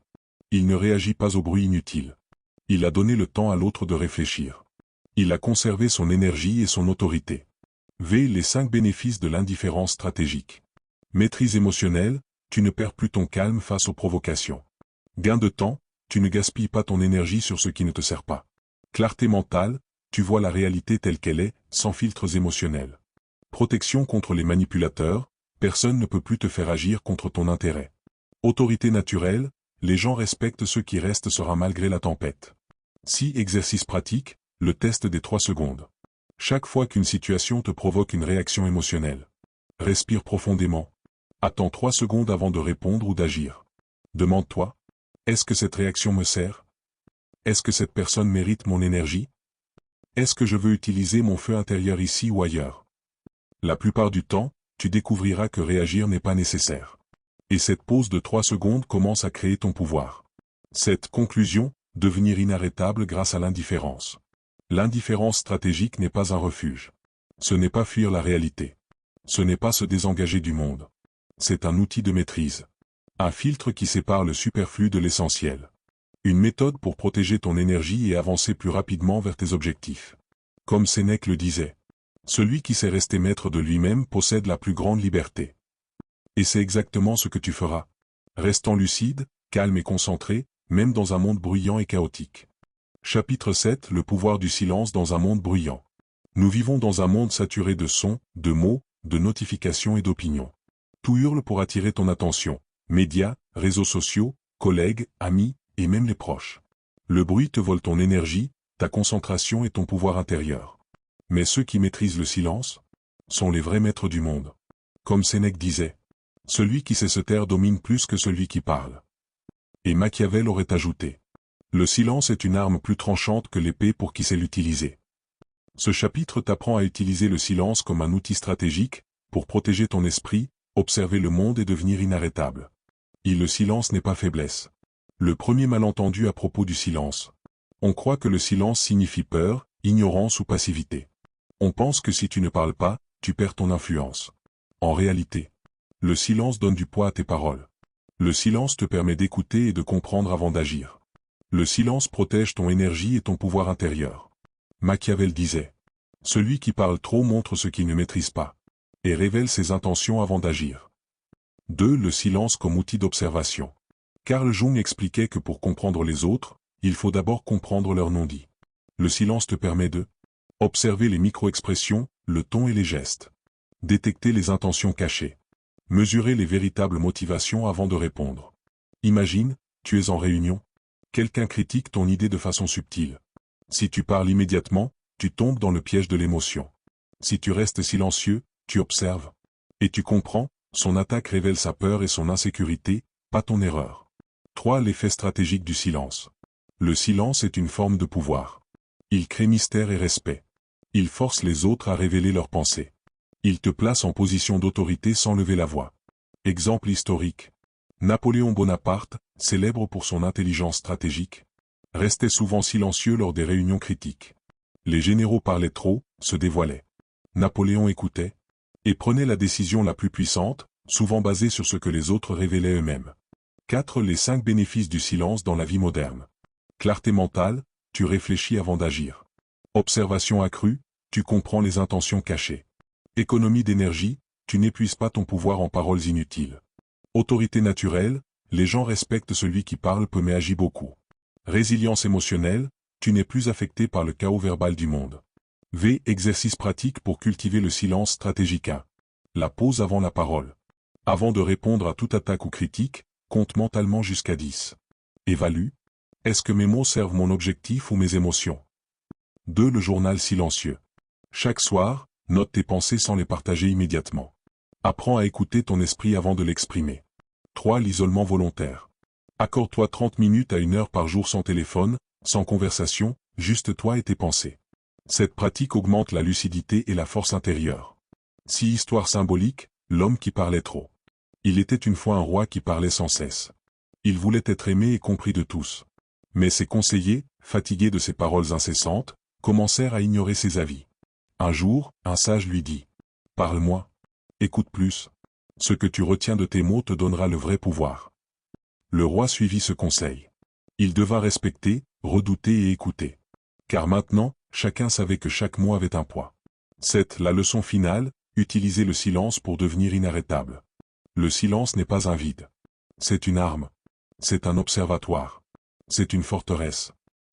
Il ne réagit pas au bruit inutile. Il a donné le temps à l'autre de réfléchir. Il a conservé son énergie et son autorité. V. Les 5 bénéfices de l'indifférence stratégique. Maîtrise émotionnelle, tu ne perds plus ton calme face aux provocations. Gain de temps, tu ne gaspilles pas ton énergie sur ce qui ne te sert pas. Clarté mentale, tu vois la réalité telle qu'elle est, sans filtres émotionnels. Protection contre les manipulateurs, personne ne peut plus te faire agir contre ton intérêt. Autorité naturelle, les gens respectent ceux qui restent sera malgré la tempête. 6. Exercice pratique, le test des 3 secondes. Chaque fois qu'une situation te provoque une réaction émotionnelle, respire profondément. Attends 3 secondes avant de répondre ou d'agir. Demande-toi, est-ce que cette réaction me sert? Est-ce que cette personne mérite mon énergie? Est-ce que je veux utiliser mon feu intérieur ici ou ailleurs? La plupart du temps, tu découvriras que réagir n'est pas nécessaire. Et cette pause de 3 secondes commence à créer ton pouvoir. Cette conclusion, devenir inarrêtable grâce à l'indifférence. L'indifférence stratégique n'est pas un refuge. Ce n'est pas fuir la réalité. Ce n'est pas se désengager du monde. C'est un outil de maîtrise. Un filtre qui sépare le superflu de l'essentiel. Une méthode pour protéger ton énergie et avancer plus rapidement vers tes objectifs. Comme Sénèque le disait, celui qui sait rester maître de lui-même possède la plus grande liberté. Et c'est exactement ce que tu feras. Restant lucide, calme et concentré, même dans un monde bruyant et chaotique. Chapitre 7 Le pouvoir du silence dans un monde bruyant. Nous vivons dans un monde saturé de sons, de mots, de notifications et d'opinions. Tout hurle pour attirer ton attention. Médias, réseaux sociaux, collègues, amis, et même les proches. Le bruit te vole ton énergie, ta concentration et ton pouvoir intérieur. Mais ceux qui maîtrisent le silence sont les vrais maîtres du monde. Comme Sénèque disait, celui qui sait se taire domine plus que celui qui parle. Et Machiavel aurait ajouté, le silence est une arme plus tranchante que l'épée pour qui sait l'utiliser. Ce chapitre t'apprend à utiliser le silence comme un outil stratégique, pour protéger ton esprit, observer le monde et devenir inarrêtable. Et le silence n'est pas faiblesse. Le premier malentendu à propos du silence. On croit que le silence signifie peur, ignorance ou passivité. On pense que si tu ne parles pas, tu perds ton influence. En réalité, le silence donne du poids à tes paroles. Le silence te permet d'écouter et de comprendre avant d'agir. Le silence protège ton énergie et ton pouvoir intérieur. Machiavel disait, celui qui parle trop montre ce qu'il ne maîtrise pas, et révèle ses intentions avant d'agir. 2. Le silence comme outil d'observation. Carl Jung expliquait que pour comprendre les autres, il faut d'abord comprendre leur non-dit. Le silence te permet de observer les micro-expressions, le ton et les gestes. Détecter les intentions cachées. Mesurer les véritables motivations avant de répondre. Imagine, tu es en réunion. Quelqu'un critique ton idée de façon subtile. Si tu parles immédiatement, tu tombes dans le piège de l'émotion. Si tu restes silencieux, tu observes. Et tu comprends, son attaque révèle sa peur et son insécurité, pas ton erreur. 3. L'effet stratégique du silence. Le silence est une forme de pouvoir. Il crée mystère et respect. Il force les autres à révéler leurs pensées. Il te place en position d'autorité sans lever la voix. Exemple historique. Napoléon Bonaparte, célèbre pour son intelligence stratégique, restait souvent silencieux lors des réunions critiques. Les généraux parlaient trop, se dévoilaient. Napoléon écoutait et prenait la décision la plus puissante, souvent basée sur ce que les autres révélaient eux-mêmes. 4. Les 5 bénéfices du silence dans la vie moderne. Clarté mentale, tu réfléchis avant d'agir. Observation accrue, tu comprends les intentions cachées. Économie d'énergie, tu n'épuises pas ton pouvoir en paroles inutiles. Autorité naturelle, les gens respectent celui qui parle peu mais agit beaucoup. Résilience émotionnelle, tu n'es plus affecté par le chaos verbal du monde. Exercice pratique pour cultiver le silence stratégique 1. La pause avant la parole. Avant de répondre à toute attaque ou critique, compte mentalement jusqu'à 10. Évalue. Est-ce que mes mots servent mon objectif ou mes émotions? 2. Le journal silencieux. Chaque soir, note tes pensées sans les partager immédiatement. Apprends à écouter ton esprit avant de l'exprimer. 3. L'isolement volontaire. Accorde-toi 30 minutes à 1 heure par jour sans téléphone, sans conversation, juste toi et tes pensées. Cette pratique augmente la lucidité et la force intérieure. 6. Histoire symbolique, l'homme qui parlait trop. Il était une fois un roi qui parlait sans cesse. Il voulait être aimé et compris de tous. Mais ses conseillers, fatigués de ses paroles incessantes, commencèrent à ignorer ses avis. Un jour, un sage lui dit « Parle-moi. Écoute plus. Ce que tu retiens de tes mots te donnera le vrai pouvoir. » Le roi suivit ce conseil. Il devint respecté, redouté et écouté. Car maintenant, chacun savait que chaque mot avait un poids. 7. La leçon finale, utiliser le silence pour devenir inarrêtable. Le silence n'est pas un vide. C'est une arme. C'est un observatoire. C'est une forteresse.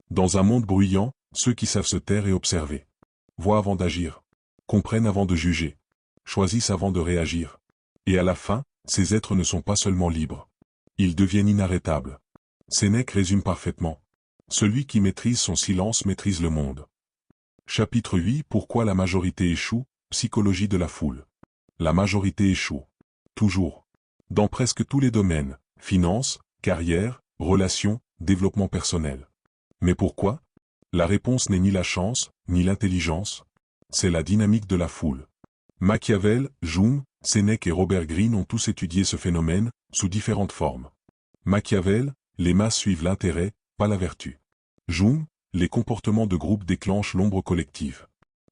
Dans un monde bruyant, ceux qui savent se taire et observer voient avant d'agir, comprennent avant de juger, choisissent avant de réagir. Et à la fin, ces êtres ne sont pas seulement libres. Ils deviennent inarrêtables. Sénèque résume parfaitement. Celui qui maîtrise son silence maîtrise le monde. Chapitre 8 Pourquoi la majorité échoue, psychologie de la foule. La majorité échoue. Toujours. Dans presque tous les domaines, finances, carrière, relations, développement personnel. Mais pourquoi? La réponse n'est ni la chance, ni l'intelligence. C'est la dynamique de la foule. Machiavel, Jung, Sénèque et Robert Greene ont tous étudié ce phénomène, sous différentes formes. Machiavel, les masses suivent l'intérêt, pas la vertu. Jung, les comportements de groupe déclenchent l'ombre collective.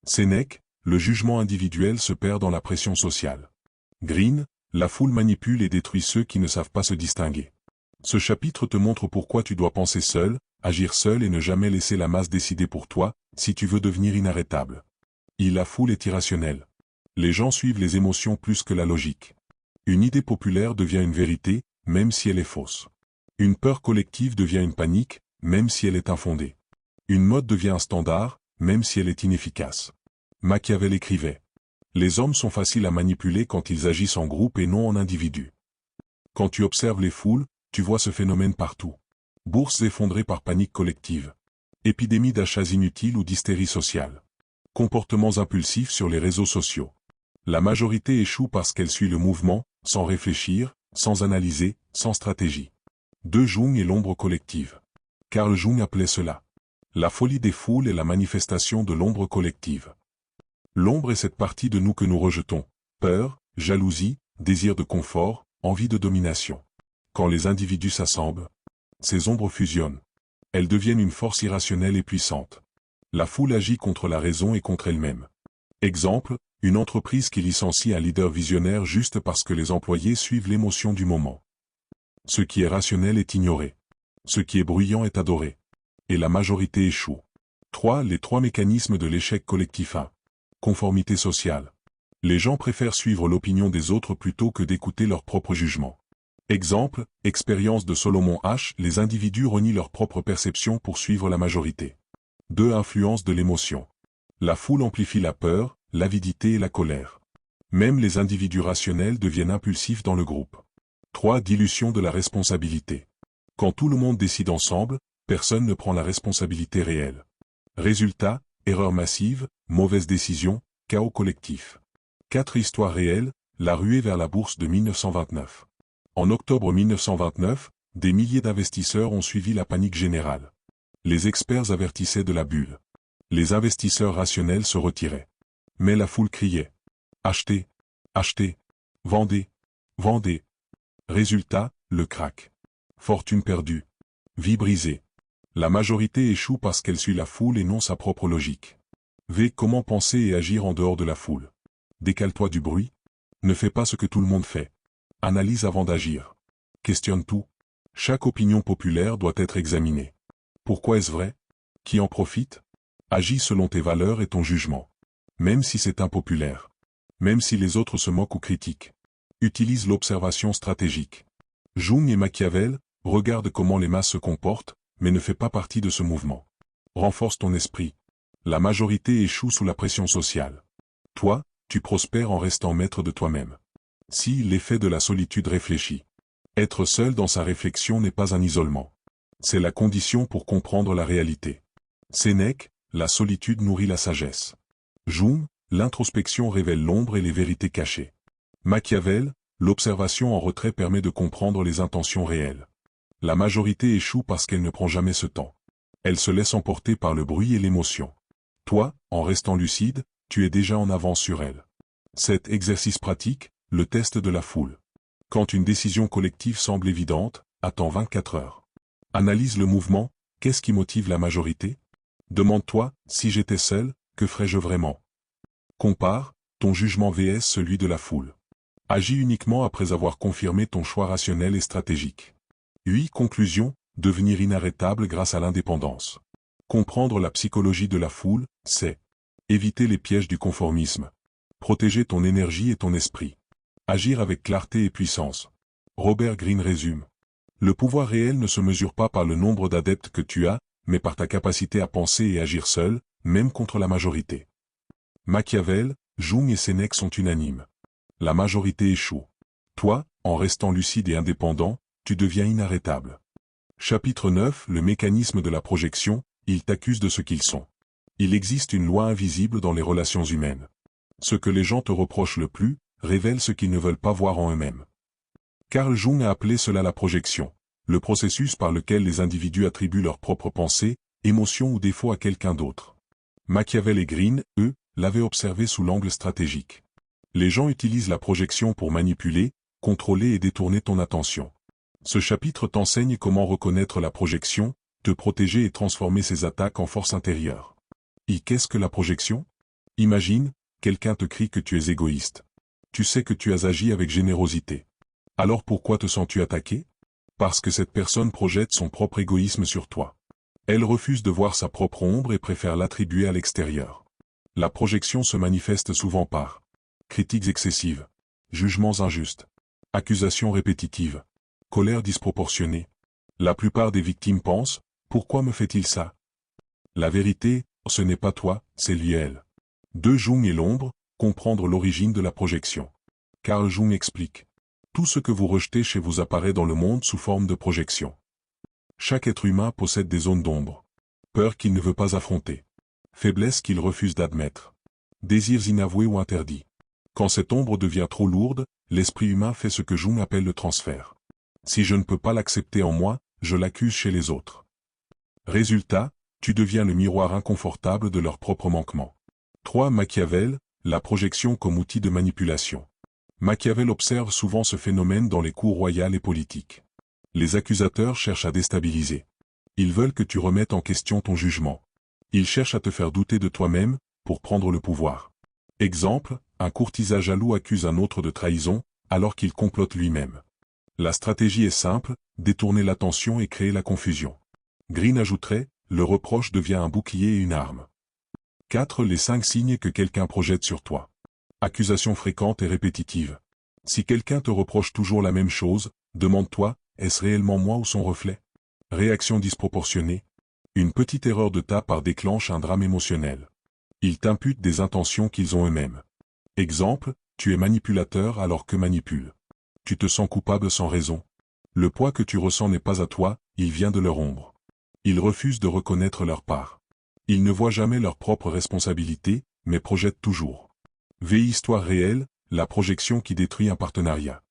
Sénèque, le jugement individuel se perd dans la pression sociale. Greene, la foule manipule et détruit ceux qui ne savent pas se distinguer. Ce chapitre te montre pourquoi tu dois penser seul, agir seul et ne jamais laisser la masse décider pour toi, si tu veux devenir inarrêtable. La foule est irrationnelle. Les gens suivent les émotions plus que la logique. Une idée populaire devient une vérité, même si elle est fausse. Une peur collective devient une panique, même si elle est infondée. Une mode devient un standard, même si elle est inefficace. Machiavel écrivait: les hommes sont faciles à manipuler quand ils agissent en groupe et non en individu. Quand tu observes les foules, tu vois ce phénomène partout. Bourses effondrées par panique collective. Épidémies d'achats inutiles ou d'hystérie sociale. Comportements impulsifs sur les réseaux sociaux. La majorité échoue parce qu'elle suit le mouvement, sans réfléchir, sans analyser, sans stratégie. De Jung et l'ombre collective. Carl Jung appelait cela la folie des foules et la manifestation de l'ombre collective. L'ombre est cette partie de nous que nous rejetons. Peur, jalousie, désir de confort, envie de domination. Quand les individus s'assemblent, ces ombres fusionnent. Elles deviennent une force irrationnelle et puissante. La foule agit contre la raison et contre elle-même. Exemple, une entreprise qui licencie un leader visionnaire juste parce que les employés suivent l'émotion du moment. Ce qui est rationnel est ignoré. Ce qui est bruyant est adoré. Et la majorité échoue. 3. Les 3 mécanismes de l'échec collectif. 1. Conformité sociale. Les gens préfèrent suivre l'opinion des autres plutôt que d'écouter leur propre jugement. Exemple, expérience de Solomon H. Les individus renient leur propre perception pour suivre la majorité. 2. Influence de l'émotion. La foule amplifie la peur, l'avidité et la colère. Même les individus rationnels deviennent impulsifs dans le groupe. 3. Dilution de la responsabilité. Quand tout le monde décide ensemble, personne ne prend la responsabilité réelle. Résultat, erreur massive, mauvaise décision, chaos collectif. 4. Histoire réelle, la ruée vers la bourse de 1929. En octobre 1929, des milliers d'investisseurs ont suivi la panique générale. Les experts avertissaient de la bulle. Les investisseurs rationnels se retiraient. Mais la foule criait: achetez, achetez, vendez, vendez. Résultat, le krach. Fortune perdue. Vie brisée. La majorité échoue parce qu'elle suit la foule et non sa propre logique. V. Comment penser et agir en dehors de la foule. Décale-toi du bruit. Ne fais pas ce que tout le monde fait. Analyse avant d'agir. Questionne tout. Chaque opinion populaire doit être examinée. Pourquoi est-ce vrai? Qui en profite? Agis selon tes valeurs et ton jugement. Même si c'est impopulaire. Même si les autres se moquent ou critiquent. Utilise l'observation stratégique. Jung et Machiavel, regarde comment les masses se comportent, mais ne fais pas partie de ce mouvement. Renforce ton esprit. La majorité échoue sous la pression sociale. Toi, tu prospères en restant maître de toi-même. Si l'effet de la solitude réfléchit. Être seul dans sa réflexion n'est pas un isolement. C'est la condition pour comprendre la réalité. Sénèque, la solitude nourrit la sagesse. Jung, l'introspection révèle l'ombre et les vérités cachées. Machiavel, l'observation en retrait permet de comprendre les intentions réelles. La majorité échoue parce qu'elle ne prend jamais ce temps. Elle se laisse emporter par le bruit et l'émotion. Toi, en restant lucide, tu es déjà en avance sur elle. Cet exercice pratique, le test de la foule. Quand une décision collective semble évidente, attends 24 heures. Analyse le mouvement, qu'est-ce qui motive la majorité? Demande-toi, si j'étais seul, que ferais-je vraiment? Compare ton jugement vs celui de la foule. Agis uniquement après avoir confirmé ton choix rationnel et stratégique. 8. Conclusion, devenir inarrêtable grâce à l'indépendance. Comprendre la psychologie de la foule, c'est éviter les pièges du conformisme. Protéger ton énergie et ton esprit. Agir avec clarté et puissance. Robert Greene résume. Le pouvoir réel ne se mesure pas par le nombre d'adeptes que tu as, mais par ta capacité à penser et agir seul, même contre la majorité. Machiavel, Jung et Sénèque sont unanimes. La majorité échoue. Toi, en restant lucide et indépendant, tu deviens inarrêtable. Chapitre 9. Le mécanisme de la projection, ils t'accusent de ce qu'ils sont. Il existe une loi invisible dans les relations humaines. Ce que les gens te reprochent le plus, révèle ce qu'ils ne veulent pas voir en eux-mêmes. Carl Jung a appelé cela la projection, le processus par lequel les individus attribuent leurs propres pensées, émotion ou défaut à quelqu'un d'autre. Machiavel et Green, eux, l'avaient observé sous l'angle stratégique. Les gens utilisent la projection pour manipuler, contrôler et détourner ton attention. Ce chapitre t'enseigne comment reconnaître la projection, te protéger et transformer ses attaques en force intérieure. Qu'est-ce que la projection? Imagine, quelqu'un te crie que tu es égoïste. Tu sais que tu as agi avec générosité. Alors pourquoi te sens-tu attaqué? Parce que cette personne projette son propre égoïsme sur toi. Elle refuse de voir sa propre ombre et préfère l'attribuer à l'extérieur. La projection se manifeste souvent par critiques excessives, jugements injustes, accusations répétitives, colère disproportionnée. La plupart des victimes pensent, pourquoi me fait-il ça? La vérité, ce n'est pas toi, c'est lui elle. De Jung et l'ombre, comprendre l'origine de la projection. Carl Jung explique. Tout ce que vous rejetez chez vous apparaît dans le monde sous forme de projection. Chaque être humain possède des zones d'ombre. Peur qu'il ne veut pas affronter. Faiblesse qu'il refuse d'admettre. Désirs inavoués ou interdits. Quand cette ombre devient trop lourde, l'esprit humain fait ce que Jung appelle le transfert. Si je ne peux pas l'accepter en moi, je l'accuse chez les autres. Résultat, tu deviens le miroir inconfortable de leur propre manquement. 3. Machiavel, la projection comme outil de manipulation. Machiavel observe souvent ce phénomène dans les cours royales et politiques. Les accusateurs cherchent à déstabiliser. Ils veulent que tu remettes en question ton jugement. Ils cherchent à te faire douter de toi-même, pour prendre le pouvoir. Exemple, un courtisan jaloux accuse un autre de trahison, alors qu'il complote lui-même. La stratégie est simple, détourner l'attention et créer la confusion. Green ajouterait, le reproche devient un bouclier et une arme. 4. Les 5 signes que quelqu'un projette sur toi. Accusations fréquentes et répétitives. Si quelqu'un te reproche toujours la même chose, demande-toi, est-ce réellement moi ou son reflet? Réaction disproportionnée. Une petite erreur de ta part déclenche un drame émotionnel. Ils t'imputent des intentions qu'ils ont eux-mêmes. Exemple, tu es manipulateur alors que manipule. Tu te sens coupable sans raison. Le poids que tu ressens n'est pas à toi, il vient de leur ombre. Ils refusent de reconnaître leur part. Ils ne voient jamais leur propre responsabilité, mais projettent toujours. Histoire réelle, la projection qui détruit un partenariat.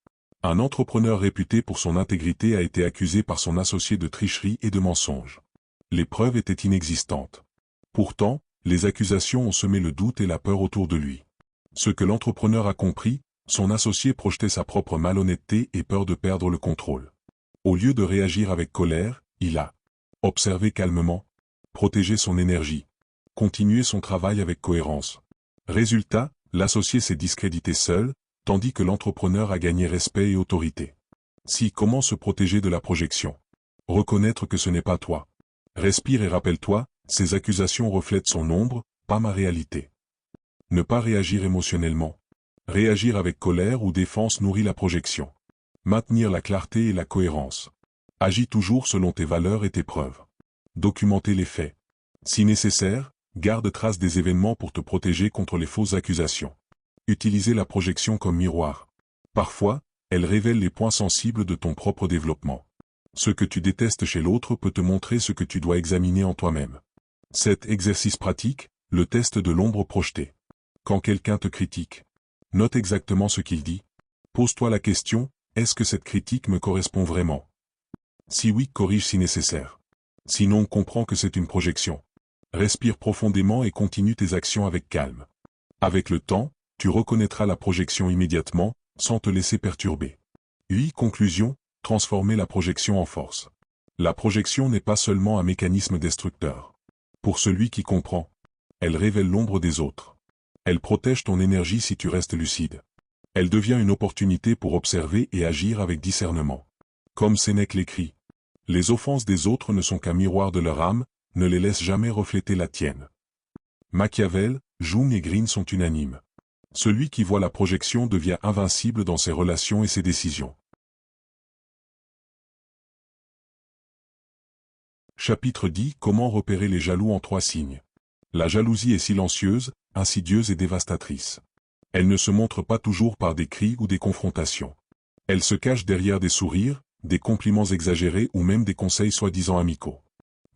Un entrepreneur réputé pour son intégrité a été accusé par son associé de tricherie et de mensonge. Les preuves étaient inexistantes. Pourtant, les accusations ont semé le doute et la peur autour de lui. Ce que l'entrepreneur a compris, son associé projetait sa propre malhonnêteté et peur de perdre le contrôle. Au lieu de réagir avec colère, il a observé calmement, protégé son énergie, continué son travail avec cohérence. Résultat, l'associé s'est discrédité seul, tandis que l'entrepreneur a gagné respect et autorité. Comment se protéger de la projection? Reconnaître que ce n'est pas toi. Respire et rappelle-toi, ces accusations reflètent son ombre, pas ma réalité. Ne pas réagir émotionnellement. Réagir avec colère ou défense nourrit la projection. Maintenir la clarté et la cohérence. Agis toujours selon tes valeurs et tes preuves. Documenter les faits. Si nécessaire, garde trace des événements pour te protéger contre les fausses accusations. Utiliser la projection comme miroir. Parfois, elle révèle les points sensibles de ton propre développement. Ce que tu détestes chez l'autre peut te montrer ce que tu dois examiner en toi-même. Cet exercice pratique, le test de l'ombre projetée. Quand quelqu'un te critique, note exactement ce qu'il dit. Pose-toi la question, est-ce que cette critique me correspond vraiment? Si oui, corrige si nécessaire. Sinon, comprends que c'est une projection. Respire profondément et continue tes actions avec calme. Avec le temps, tu reconnaîtras la projection immédiatement, sans te laisser perturber. Conclusion, transformer la projection en force. La projection n'est pas seulement un mécanisme destructeur. Pour celui qui comprend, elle révèle l'ombre des autres. Elle protège ton énergie si tu restes lucide. Elle devient une opportunité pour observer et agir avec discernement. Comme Sénèque l'écrit, les offenses des autres ne sont qu'un miroir de leur âme, ne les laisse jamais refléter la tienne. Machiavel, Jung et Green sont unanimes. Celui qui voit la projection devient invincible dans ses relations et ses décisions. Chapitre 10. Comment repérer les jaloux en 3 signes. La jalousie est silencieuse, insidieuse et dévastatrice. Elle ne se montre pas toujours par des cris ou des confrontations. Elle se cache derrière des sourires, des compliments exagérés ou même des conseils soi-disant amicaux.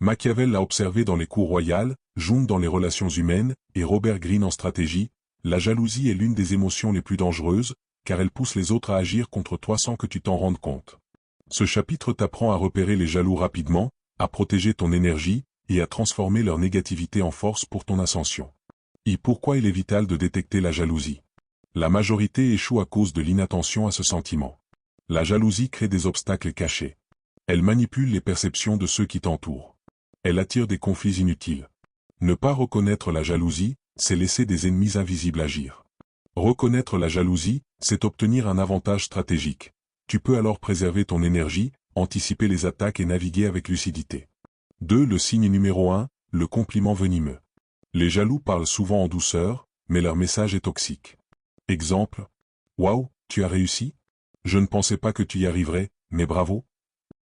Machiavel l'a observé dans les cours royales, Jung dans les relations humaines, et Robert Greene en stratégie. La jalousie est l'une des émotions les plus dangereuses, car elle pousse les autres à agir contre toi sans que tu t'en rendes compte. Ce chapitre t'apprend à repérer les jaloux rapidement, à protéger ton énergie, et à transformer leur négativité en force pour ton ascension. Et pourquoi il est vital de détecter la jalousie? La majorité échoue à cause de l'inattention à ce sentiment. La jalousie crée des obstacles cachés. Elle manipule les perceptions de ceux qui t'entourent. Elle attire des conflits inutiles. Ne pas reconnaître la jalousie, c'est laisser des ennemis invisibles agir. Reconnaître la jalousie, c'est obtenir un avantage stratégique. Tu peux alors préserver ton énergie, anticiper les attaques et naviguer avec lucidité. 2. Le signe numéro 1, le compliment venimeux. Les jaloux parlent souvent en douceur, mais leur message est toxique. Exemple. Waouh, tu as réussi? Je ne pensais pas que tu y arriverais, mais bravo.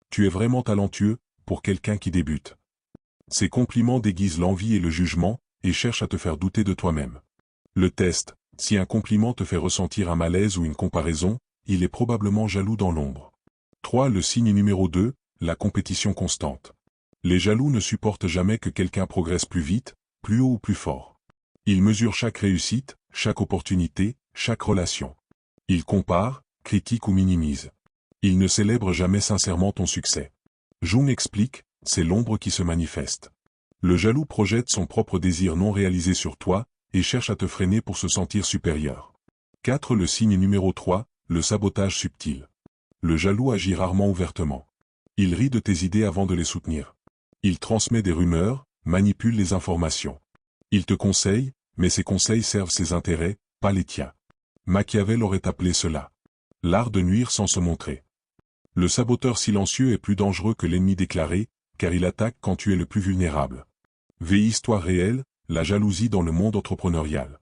Tu es vraiment talentueux, pour quelqu'un qui débute. Ces compliments déguisent l'envie et le jugement, et cherchent à te faire douter de toi-même. Le test, si un compliment te fait ressentir un malaise ou une comparaison, il est probablement jaloux dans l'ombre. 3. Le signe numéro 2, la compétition constante. Les jaloux ne supportent jamais que quelqu'un progresse plus vite, plus haut ou plus fort. Ils mesurent chaque réussite, chaque opportunité, chaque relation. Ils comparent, critiquent ou minimisent. Ils ne célèbrent jamais sincèrement ton succès. Jung explique, c'est l'ombre qui se manifeste. Le jaloux projette son propre désir non réalisé sur toi, et cherche à te freiner pour se sentir supérieur. 4. Le signe numéro 3, le sabotage subtil. Le jaloux agit rarement ouvertement. Il rit de tes idées avant de les soutenir. Il transmet des rumeurs, manipule les informations. Il te conseille, mais ses conseils servent ses intérêts, pas les tiens. Machiavel aurait appelé cela l'art de nuire sans se montrer. Le saboteur silencieux est plus dangereux que l'ennemi déclaré, car il attaque quand tu es le plus vulnérable. Histoire réelle, la jalousie dans le monde entrepreneurial.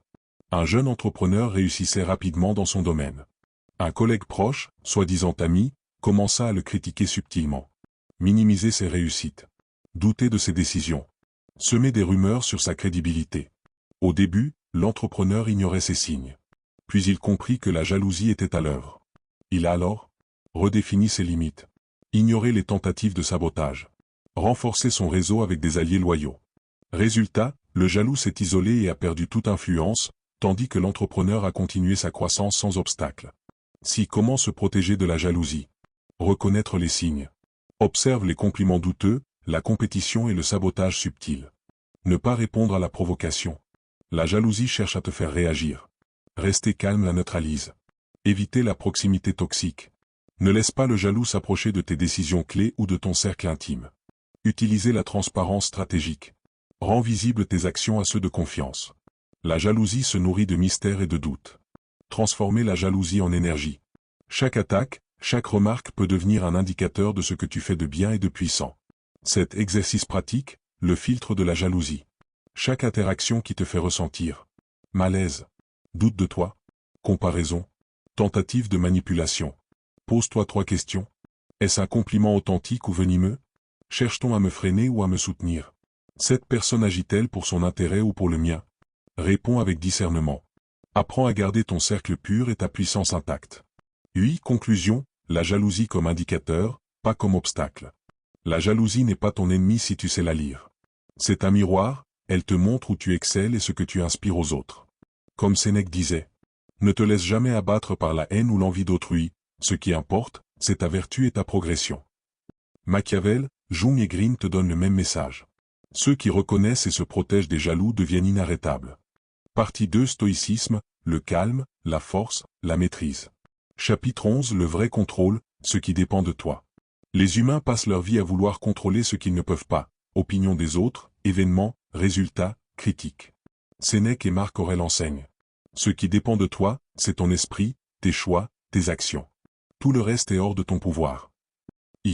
Un jeune entrepreneur réussissait rapidement dans son domaine. Un collègue proche, soi-disant ami, commença à le critiquer subtilement. Minimiser ses réussites. Douter de ses décisions. Semer des rumeurs sur sa crédibilité. Au début, l'entrepreneur ignorait ces signes. Puis il comprit que la jalousie était à l'œuvre. Il a alors redéfini ses limites. Ignoré les tentatives de sabotage. Renforcé son réseau avec des alliés loyaux. Résultat, le jaloux s'est isolé et a perdu toute influence, tandis que l'entrepreneur a continué sa croissance sans obstacle. Comment se protéger de la jalousie? Reconnaître les signes. Observe les compliments douteux, la compétition et le sabotage subtil. Ne pas répondre à la provocation. La jalousie cherche à te faire réagir. Rester calme la neutralise. Éviter la proximité toxique. Ne laisse pas le jaloux s'approcher de tes décisions clés ou de ton cercle intime. Utiliser la transparence stratégique. Rends visibles tes actions à ceux de confiance. La jalousie se nourrit de mystères et de doutes. Transformer la jalousie en énergie. Chaque attaque, chaque remarque peut devenir un indicateur de ce que tu fais de bien et de puissant. Cet exercice pratique, le filtre de la jalousie. Chaque interaction qui te fait ressentir malaise, doute de toi, comparaison, tentative de manipulation. Pose-toi 3 questions. Est-ce un compliment authentique ou venimeux? Cherche-t-on à me freiner ou à me soutenir? Cette personne agit-elle pour son intérêt ou pour le mien? Réponds avec discernement. Apprends à garder ton cercle pur et ta puissance intacte. 8. Conclusion, la jalousie comme indicateur, pas comme obstacle. La jalousie n'est pas ton ennemi si tu sais la lire. C'est un miroir, elle te montre où tu excelles et ce que tu inspires aux autres. Comme Sénèque disait, ne te laisse jamais abattre par la haine ou l'envie d'autrui, ce qui importe, c'est ta vertu et ta progression. Machiavel, Jung et Green te donnent le même message. Ceux qui reconnaissent et se protègent des jaloux deviennent inarrêtables. Partie 2. Stoïcisme, le calme, la force, la maîtrise. Chapitre 11. Le vrai contrôle, ce qui dépend de toi. Les humains passent leur vie à vouloir contrôler ce qu'ils ne peuvent pas. Opinion des autres, événements, résultats, critiques. Sénèque et Marc Aurèle enseignent. Ce qui dépend de toi, c'est ton esprit, tes choix, tes actions. Tout le reste est hors de ton pouvoir.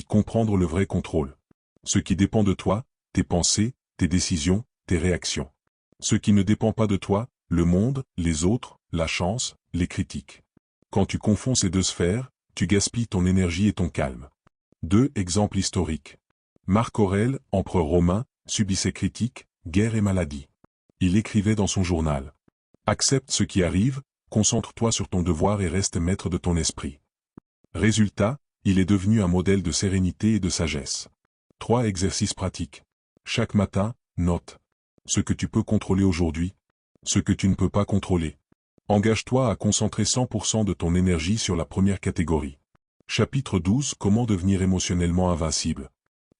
Comprendre le vrai contrôle. Ce qui dépend de toi, tes pensées, tes décisions, tes réactions. Ce qui ne dépend pas de toi, le monde, les autres, la chance, les critiques. Quand tu confonds ces deux sphères, tu gaspilles ton énergie et ton calme. 2. Exemple historique. Marc Aurèle, empereur romain, subissait critiques, guerres et maladies. Il écrivait dans son journal. Accepte ce qui arrive, concentre-toi sur ton devoir et reste maître de ton esprit. Résultat, il est devenu un modèle de sérénité et de sagesse. 3. Exercices pratiques. Chaque matin, note. Ce que tu peux contrôler aujourd'hui. Ce que tu ne peux pas contrôler. Engage-toi à concentrer 100% de ton énergie sur la première catégorie. Chapitre 12. Comment devenir émotionnellement invincible.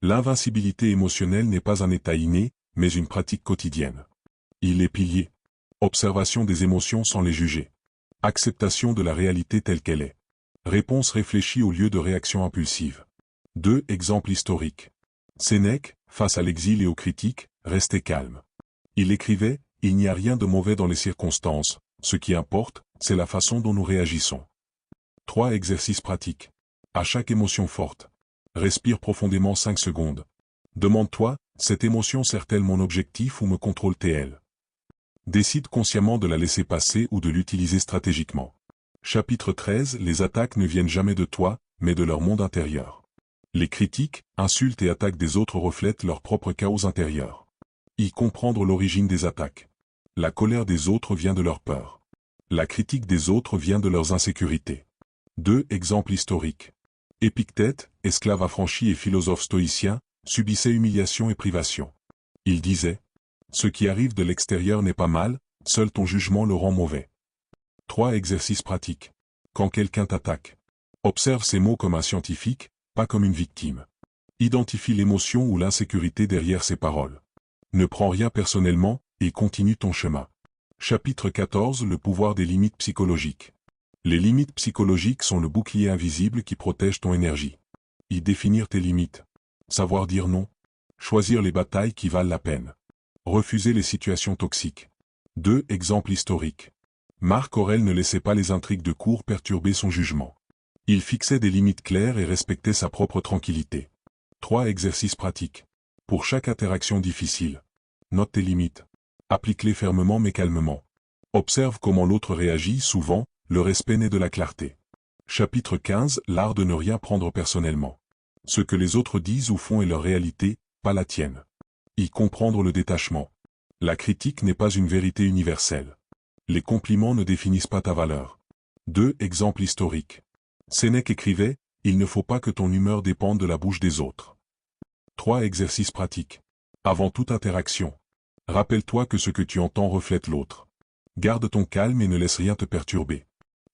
L'invincibilité émotionnelle n'est pas un état inné, mais une pratique quotidienne. Il est pilier. Observation des émotions sans les juger. Acceptation de la réalité telle qu'elle est. Réponse réfléchie au lieu de réaction impulsive. 2 exemples historiques. Sénèque, face à l'exil et aux critiques, restait calme. Il écrivait, « Il n'y a rien de mauvais dans les circonstances, ce qui importe, c'est la façon dont nous réagissons. » 3 exercices pratiques. À chaque émotion forte. Respire profondément 5 secondes. Demande-toi, cette émotion sert-elle mon objectif ou me contrôle-t-elle? Décide consciemment de la laisser passer ou de l'utiliser stratégiquement. Chapitre 13. Les attaques ne viennent jamais de toi, mais de leur monde intérieur. Les critiques, insultes et attaques des autres reflètent leur propre chaos intérieur. Y comprendre l'origine des attaques. La colère des autres vient de leur peur. La critique des autres vient de leurs insécurités. 2 exemples historiques. Épictète, esclave affranchi et philosophe stoïcien, subissait humiliation et privation. Il disait, « Ce qui arrive de l'extérieur n'est pas mal, seul ton jugement le rend mauvais. » 3 exercices pratiques. Quand quelqu'un t'attaque. Observe ces mots comme un scientifique, pas comme une victime. Identifie l'émotion ou l'insécurité derrière ces paroles. Ne prends rien personnellement, et continue ton chemin. Chapitre 14. Le pouvoir des limites psychologiques. Les limites psychologiques sont le bouclier invisible qui protège ton énergie. Y définir tes limites. Savoir dire non. Choisir les batailles qui valent la peine. Refuser les situations toxiques. 2 exemples historiques. Marc Aurèle ne laissait pas les intrigues de cour perturber son jugement. Il fixait des limites claires et respectait sa propre tranquillité. 3 exercices pratiques. Pour chaque interaction difficile. Note tes limites. Applique-les fermement mais calmement. Observe comment l'autre réagit. Souvent, le respect naît de la clarté. Chapitre 15. L'art de ne rien prendre personnellement. Ce que les autres disent ou font est leur réalité, pas la tienne. Y comprendre le détachement. La critique n'est pas une vérité universelle. Les compliments ne définissent pas ta valeur. 2 exemples historiques. Sénèque écrivait, « Il ne faut pas que ton humeur dépende de la bouche des autres. » 3 exercices pratiques. Avant toute interaction. Rappelle-toi que ce que tu entends reflète l'autre. Garde ton calme et ne laisse rien te perturber.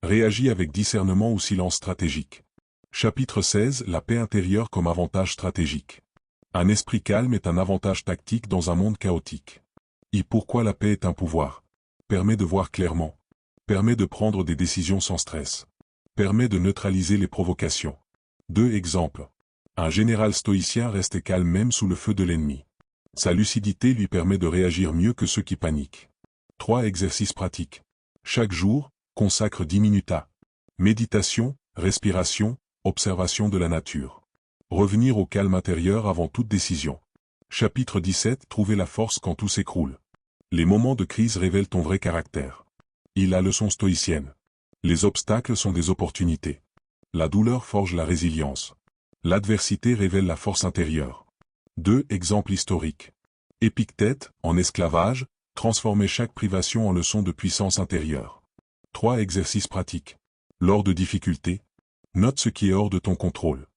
Réagis avec discernement ou silence stratégique. Chapitre 16. La paix intérieure comme avantage stratégique. Un esprit calme est un avantage tactique dans un monde chaotique. Et pourquoi la paix est un pouvoir? Permet de voir clairement. Permet de prendre des décisions sans stress. Permet de neutraliser les provocations. 2 exemples. Un général stoïcien restait calme même sous le feu de l'ennemi. Sa lucidité lui permet de réagir mieux que ceux qui paniquent. 3 exercices pratiques. Chaque jour, consacre 10 minutes à méditation, respiration, observation de la nature. Revenir au calme intérieur avant toute décision. Chapitre 17. Trouver la force quand tout s'écroule. Les moments de crise révèlent ton vrai caractère. La leçon stoïcienne. Les obstacles sont des opportunités. La douleur forge la résilience. L'adversité révèle la force intérieure. 2 exemples historiques. Épictète, en esclavage, transformait chaque privation en leçon de puissance intérieure. 3 exercices pratiques. Lors de difficultés, note ce qui est hors de ton contrôle.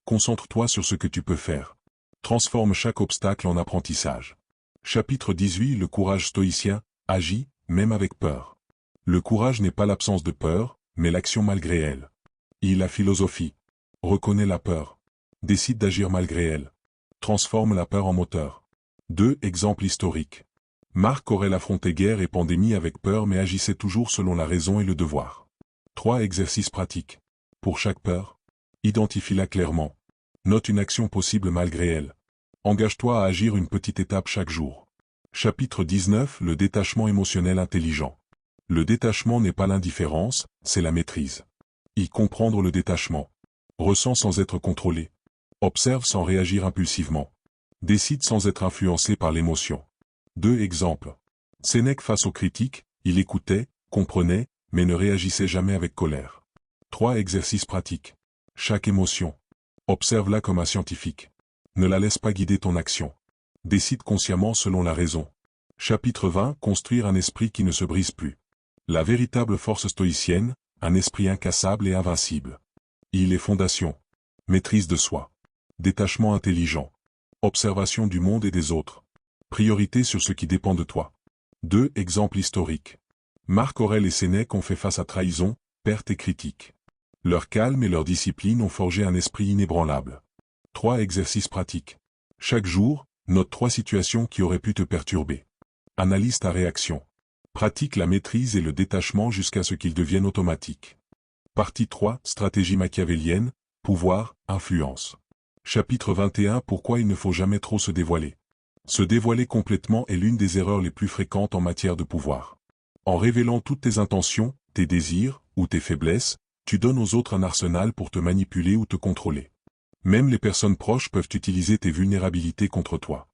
Concentre-toi sur ce que tu peux faire. Transforme chaque obstacle en apprentissage. Chapitre 18. Le courage stoïcien, agit, même avec peur. Le courage n'est pas l'absence de peur, mais l'action malgré elle. La philosophie. Reconnais la peur. Décide d'agir malgré elle. Transforme la peur en moteur. 2 exemples historiques. Marc Aurèle affrontait guerre et pandémie avec peur mais agissait toujours selon la raison et le devoir. 3 exercices pratiques. Pour chaque peur, identifie-la clairement. Note une action possible malgré elle. Engage-toi à agir une petite étape chaque jour. Chapitre 19. Le détachement émotionnel intelligent. Le détachement n'est pas l'indifférence, c'est la maîtrise. Y comprendre le détachement. Ressens sans être contrôlé. Observe sans réagir impulsivement. Décide sans être influencé par l'émotion. 2 exemples. Sénèque face aux critiques, il écoutait, comprenait, mais ne réagissait jamais avec colère. 3 exercices pratiques. Chaque émotion. Observe-la comme un scientifique. Ne la laisse pas guider ton action. Décide consciemment selon la raison. Chapitre 20. Construire un esprit qui ne se brise plus. La véritable force stoïcienne, un esprit incassable et invincible. Les fondations. Maîtrise de soi. Détachement intelligent. Observation du monde et des autres. Priorité sur ce qui dépend de toi. 2 exemples historiques. Marc Aurèle et Sénèque ont fait face à trahison, perte et critique. Leur calme et leur discipline ont forgé un esprit inébranlable. 3 exercices pratiques. Chaque jour, note 3 situations qui auraient pu te perturber. Analyse ta réaction. Pratique la maîtrise et le détachement jusqu'à ce qu'ils deviennent automatiques. Partie 3, stratégie machiavélienne, pouvoir, influence. Chapitre 21, pourquoi il ne faut jamais trop se dévoiler. Se dévoiler complètement est l'une des erreurs les plus fréquentes en matière de pouvoir. En révélant toutes tes intentions, tes désirs, ou tes faiblesses, tu donnes aux autres un arsenal pour te manipuler ou te contrôler. Même les personnes proches peuvent utiliser tes vulnérabilités contre toi.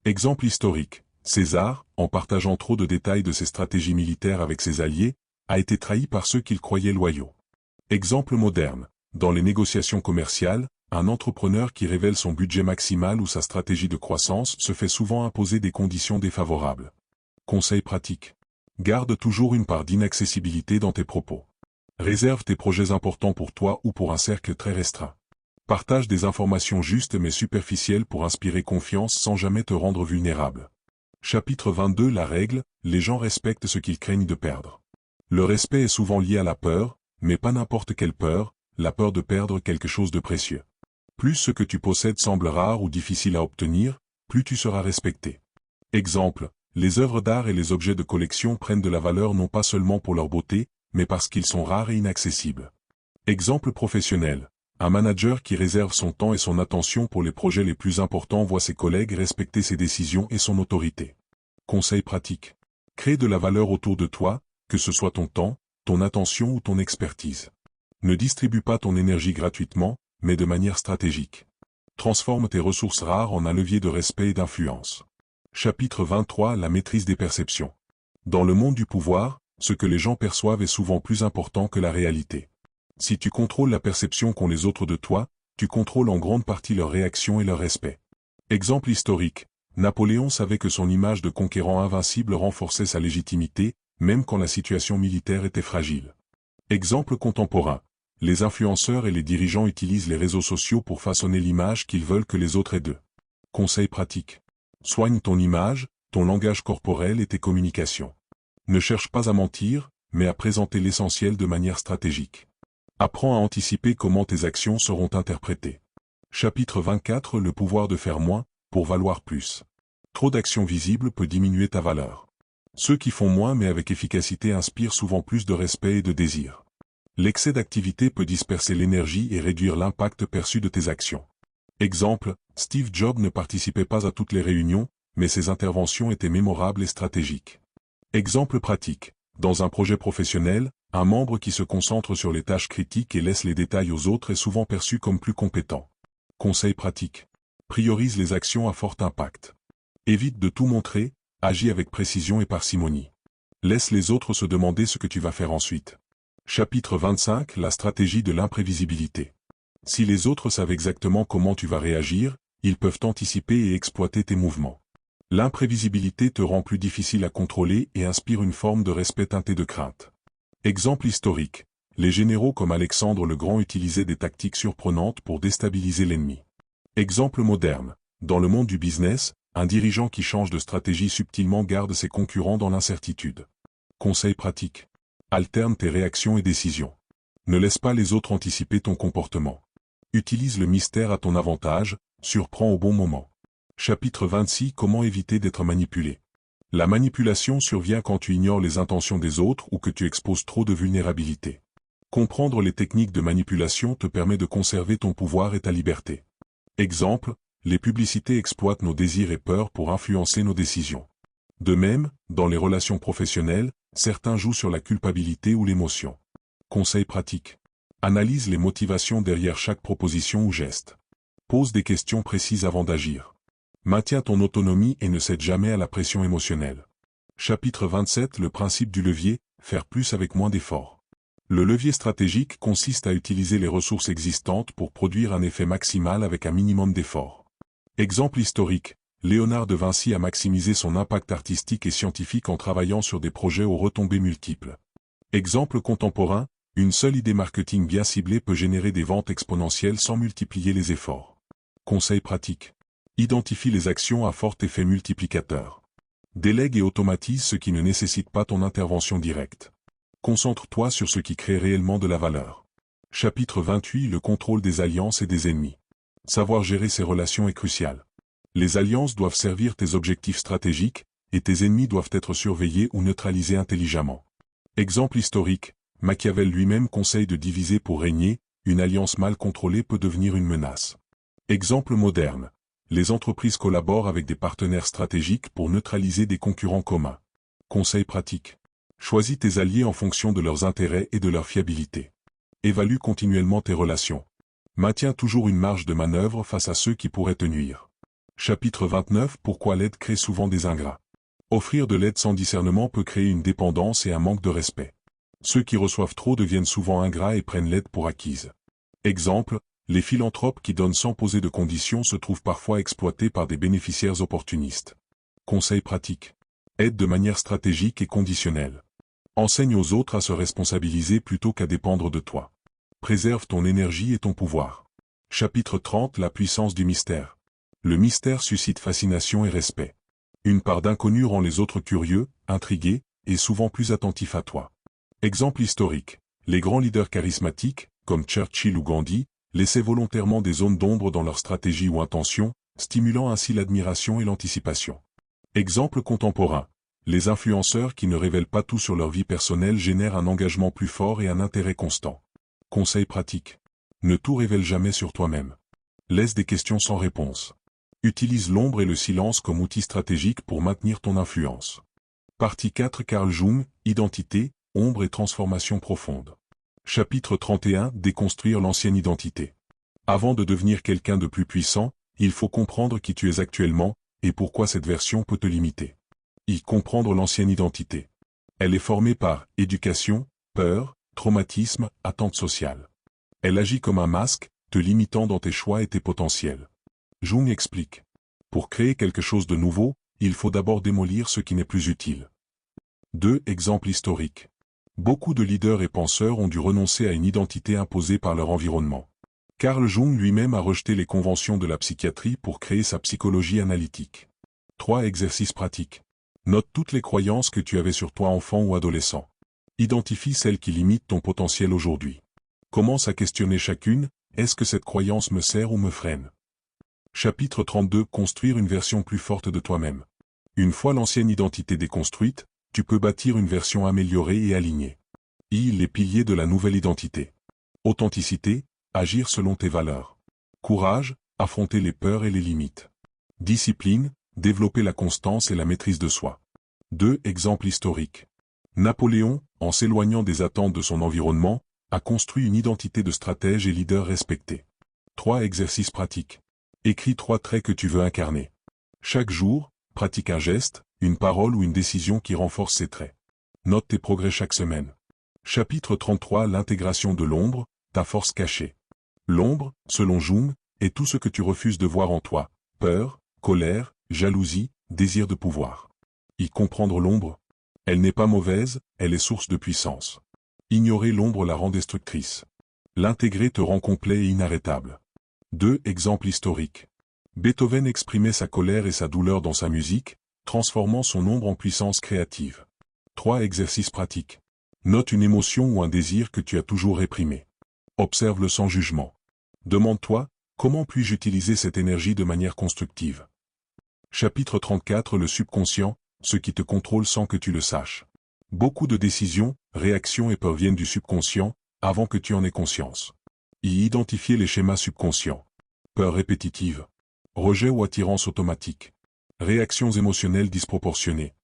Exemple historique, César, en partageant trop de détails de ses stratégies militaires avec ses alliés, a été trahi par ceux qu'il croyait loyaux. Exemple moderne, dans les négociations commerciales, un entrepreneur qui révèle son budget maximal ou sa stratégie de croissance se fait souvent imposer des conditions défavorables. Conseil pratique. Garde toujours une part d'inaccessibilité dans tes propos. Réserve tes projets importants pour toi ou pour un cercle très restreint. Partage des informations justes mais superficielles pour inspirer confiance sans jamais te rendre vulnérable. Chapitre 22, la règle, les gens respectent ce qu'ils craignent de perdre. Le respect est souvent lié à la peur, mais pas n'importe quelle peur, la peur de perdre quelque chose de précieux. Plus ce que tu possèdes semble rare ou difficile à obtenir, plus tu seras respecté. Exemple, les œuvres d'art et les objets de collection prennent de la valeur non pas seulement pour leur beauté, mais parce qu'ils sont rares et inaccessibles. Exemple professionnel, un manager qui réserve son temps et son attention pour les projets les plus importants voit ses collègues respecter ses décisions et son autorité. Conseil pratique. Crée de la valeur autour de toi, que ce soit ton temps, ton attention ou ton expertise. Ne distribue pas ton énergie gratuitement, mais de manière stratégique. Transforme tes ressources rares en un levier de respect et d'influence. Chapitre 23, la maîtrise des perceptions. Dans le monde du pouvoir, ce que les gens perçoivent est souvent plus important que la réalité. Si tu contrôles la perception qu'ont les autres de toi, tu contrôles en grande partie leur réaction et leur respect. Exemple historique, Napoléon savait que son image de conquérant invincible renforçait sa légitimité, même quand la situation militaire était fragile. Exemple contemporain, les influenceurs et les dirigeants utilisent les réseaux sociaux pour façonner l'image qu'ils veulent que les autres aient d'eux. Conseil pratique. Soigne ton image, ton langage corporel et tes communications. Ne cherche pas à mentir, mais à présenter l'essentiel de manière stratégique. Apprends à anticiper comment tes actions seront interprétées. Chapitre 24, le pouvoir de faire moins, pour valoir plus. Trop d'actions visibles peut diminuer ta valeur. Ceux qui font moins mais avec efficacité inspirent souvent plus de respect et de désir. L'excès d'activité peut disperser l'énergie et réduire l'impact perçu de tes actions. Exemple, Steve Jobs ne participait pas à toutes les réunions, mais ses interventions étaient mémorables et stratégiques. Exemple pratique, dans un projet professionnel, un membre qui se concentre sur les tâches critiques et laisse les détails aux autres est souvent perçu comme plus compétent. Conseil pratique. Priorise les actions à fort impact. Évite de tout montrer, agis avec précision et parcimonie. Laisse les autres se demander ce que tu vas faire ensuite. Chapitre 25, la stratégie de l'imprévisibilité. Si les autres savent exactement comment tu vas réagir, ils peuvent anticiper et exploiter tes mouvements. L'imprévisibilité te rend plus difficile à contrôler et inspire une forme de respect teinté de crainte. Exemple historique, les généraux comme Alexandre le Grand utilisaient des tactiques surprenantes pour déstabiliser l'ennemi. Exemple moderne, dans le monde du business, un dirigeant qui change de stratégie subtilement garde ses concurrents dans l'incertitude. Conseil pratique. Alterne tes réactions et décisions. Ne laisse pas les autres anticiper ton comportement. Utilise le mystère à ton avantage, surprends au bon moment. Chapitre 26, comment éviter d'être manipulé. La manipulation survient quand tu ignores les intentions des autres ou que tu exposes trop de vulnérabilité. Comprendre les techniques de manipulation te permet de conserver ton pouvoir et ta liberté. Exemple, les publicités exploitent nos désirs et peurs pour influencer nos décisions. De même, dans les relations professionnelles, certains jouent sur la culpabilité ou l'émotion. Conseil pratique. Analyse les motivations derrière chaque proposition ou geste. Pose des questions précises avant d'agir. Maintiens ton autonomie et ne cède jamais à la pression émotionnelle. Chapitre 27, le principe du levier, faire plus avec moins d'efforts. Le levier stratégique consiste à utiliser les ressources existantes pour produire un effet maximal avec un minimum d'efforts. Exemple historique, Léonard de Vinci a maximisé son impact artistique et scientifique en travaillant sur des projets aux retombées multiples. Exemple contemporain, une seule idée marketing bien ciblée peut générer des ventes exponentielles sans multiplier les efforts. Conseil pratique. Identifie les actions à fort effet multiplicateur. Délègue et automatise ce qui ne nécessite pas ton intervention directe. Concentre-toi sur ce qui crée réellement de la valeur. Chapitre 28, le contrôle des alliances et des ennemis. Savoir gérer ces relations est crucial. Les alliances doivent servir tes objectifs stratégiques, et tes ennemis doivent être surveillés ou neutralisés intelligemment. Exemple historique, Machiavel lui-même conseille de diviser pour régner, une alliance mal contrôlée peut devenir une menace. Exemple moderne, les entreprises collaborent avec des partenaires stratégiques pour neutraliser des concurrents communs. Conseil pratique. Choisis tes alliés en fonction de leurs intérêts et de leur fiabilité. Évalue continuellement tes relations. Maintiens toujours une marge de manœuvre face à ceux qui pourraient te nuire. Chapitre 29. Pourquoi l'aide crée souvent des ingrats. Offrir de l'aide sans discernement peut créer une dépendance et un manque de respect. Ceux qui reçoivent trop deviennent souvent ingrats et prennent l'aide pour acquise. Exemple, les philanthropes qui donnent sans poser de conditions se trouvent parfois exploités par des bénéficiaires opportunistes. Conseil pratique. Aide de manière stratégique et conditionnelle. Enseigne aux autres à se responsabiliser plutôt qu'à dépendre de toi. Préserve ton énergie et ton pouvoir. Chapitre 30. La puissance du mystère. Le mystère suscite fascination et respect. Une part d'inconnu rend les autres curieux, intrigués, et souvent plus attentifs à toi. Exemple historique. Les grands leaders charismatiques, comme Churchill ou Gandhi, laissaient volontairement des zones d'ombre dans leur stratégie ou intention, stimulant ainsi l'admiration et l'anticipation. Exemple contemporain. Les influenceurs qui ne révèlent pas tout sur leur vie personnelle génèrent un engagement plus fort et un intérêt constant. Conseil pratique. Ne tout révèle jamais sur toi-même. Laisse des questions sans réponse. Utilise l'ombre et le silence comme outil stratégique pour maintenir ton influence. Partie 4. Carl Jung, Identité, ombre et transformation profonde. Chapitre 31. Déconstruire l'ancienne identité. Avant de devenir quelqu'un de plus puissant, il faut comprendre qui tu es actuellement, et pourquoi cette version peut te limiter. Comprendre l'ancienne identité. Elle est formée par éducation, peur, traumatisme, attente sociale. Elle agit comme un masque, te limitant dans tes choix et tes potentiels. Jung explique. Pour créer quelque chose de nouveau, il faut d'abord démolir ce qui n'est plus utile. 2. Exemple historique. Beaucoup de leaders et penseurs ont dû renoncer à une identité imposée par leur environnement. Carl Jung lui-même a rejeté les conventions de la psychiatrie pour créer sa psychologie analytique. 3. Exercices pratiques. Note toutes les croyances que tu avais sur toi enfant ou adolescent. Identifie celles qui limitent ton potentiel aujourd'hui. Commence à questionner chacune, est-ce que cette croyance me sert ou me freine? Chapitre 32. Construire une version plus forte de toi-même. Une fois l'ancienne identité déconstruite, tu peux bâtir une version améliorée et alignée. Les piliers de la nouvelle identité. Authenticité, agir selon tes valeurs. Courage, affronter les peurs et les limites. Discipline, développer la constance et la maîtrise de soi. 2. Exemple historique. Napoléon, en s'éloignant des attentes de son environnement, a construit une identité de stratège et leader respecté. 3. Exercices pratiques. Écris 3 traits que tu veux incarner. Chaque jour, pratique un geste, une parole ou une décision qui renforce ces traits. Note tes progrès chaque semaine. Chapitre 33. L'intégration de l'ombre, ta force cachée. L'ombre, selon Jung, est tout ce que tu refuses de voir en toi. Peur, colère, jalousie, désir de pouvoir. Comprendre l'ombre. Elle n'est pas mauvaise, elle est source de puissance. Ignorer l'ombre la rend destructrice. L'intégrer te rend complet et inarrêtable. 2. Exemple historique. Beethoven exprimait sa colère et sa douleur dans sa musique, transformant son ombre en puissance créative. 3. Exercices pratiques. Note une émotion ou un désir que tu as toujours réprimé. Observe-le sans jugement. Demande-toi, comment puis-je utiliser cette énergie de manière constructive? Chapitre 34. Le subconscient, ce qui te contrôle sans que tu le saches. Beaucoup de décisions, réactions et peurs viennent du subconscient, avant que tu en aies conscience. Identifier les schémas subconscients. Peur répétitive. Rejet ou attirance automatique. Réactions émotionnelles disproportionnées.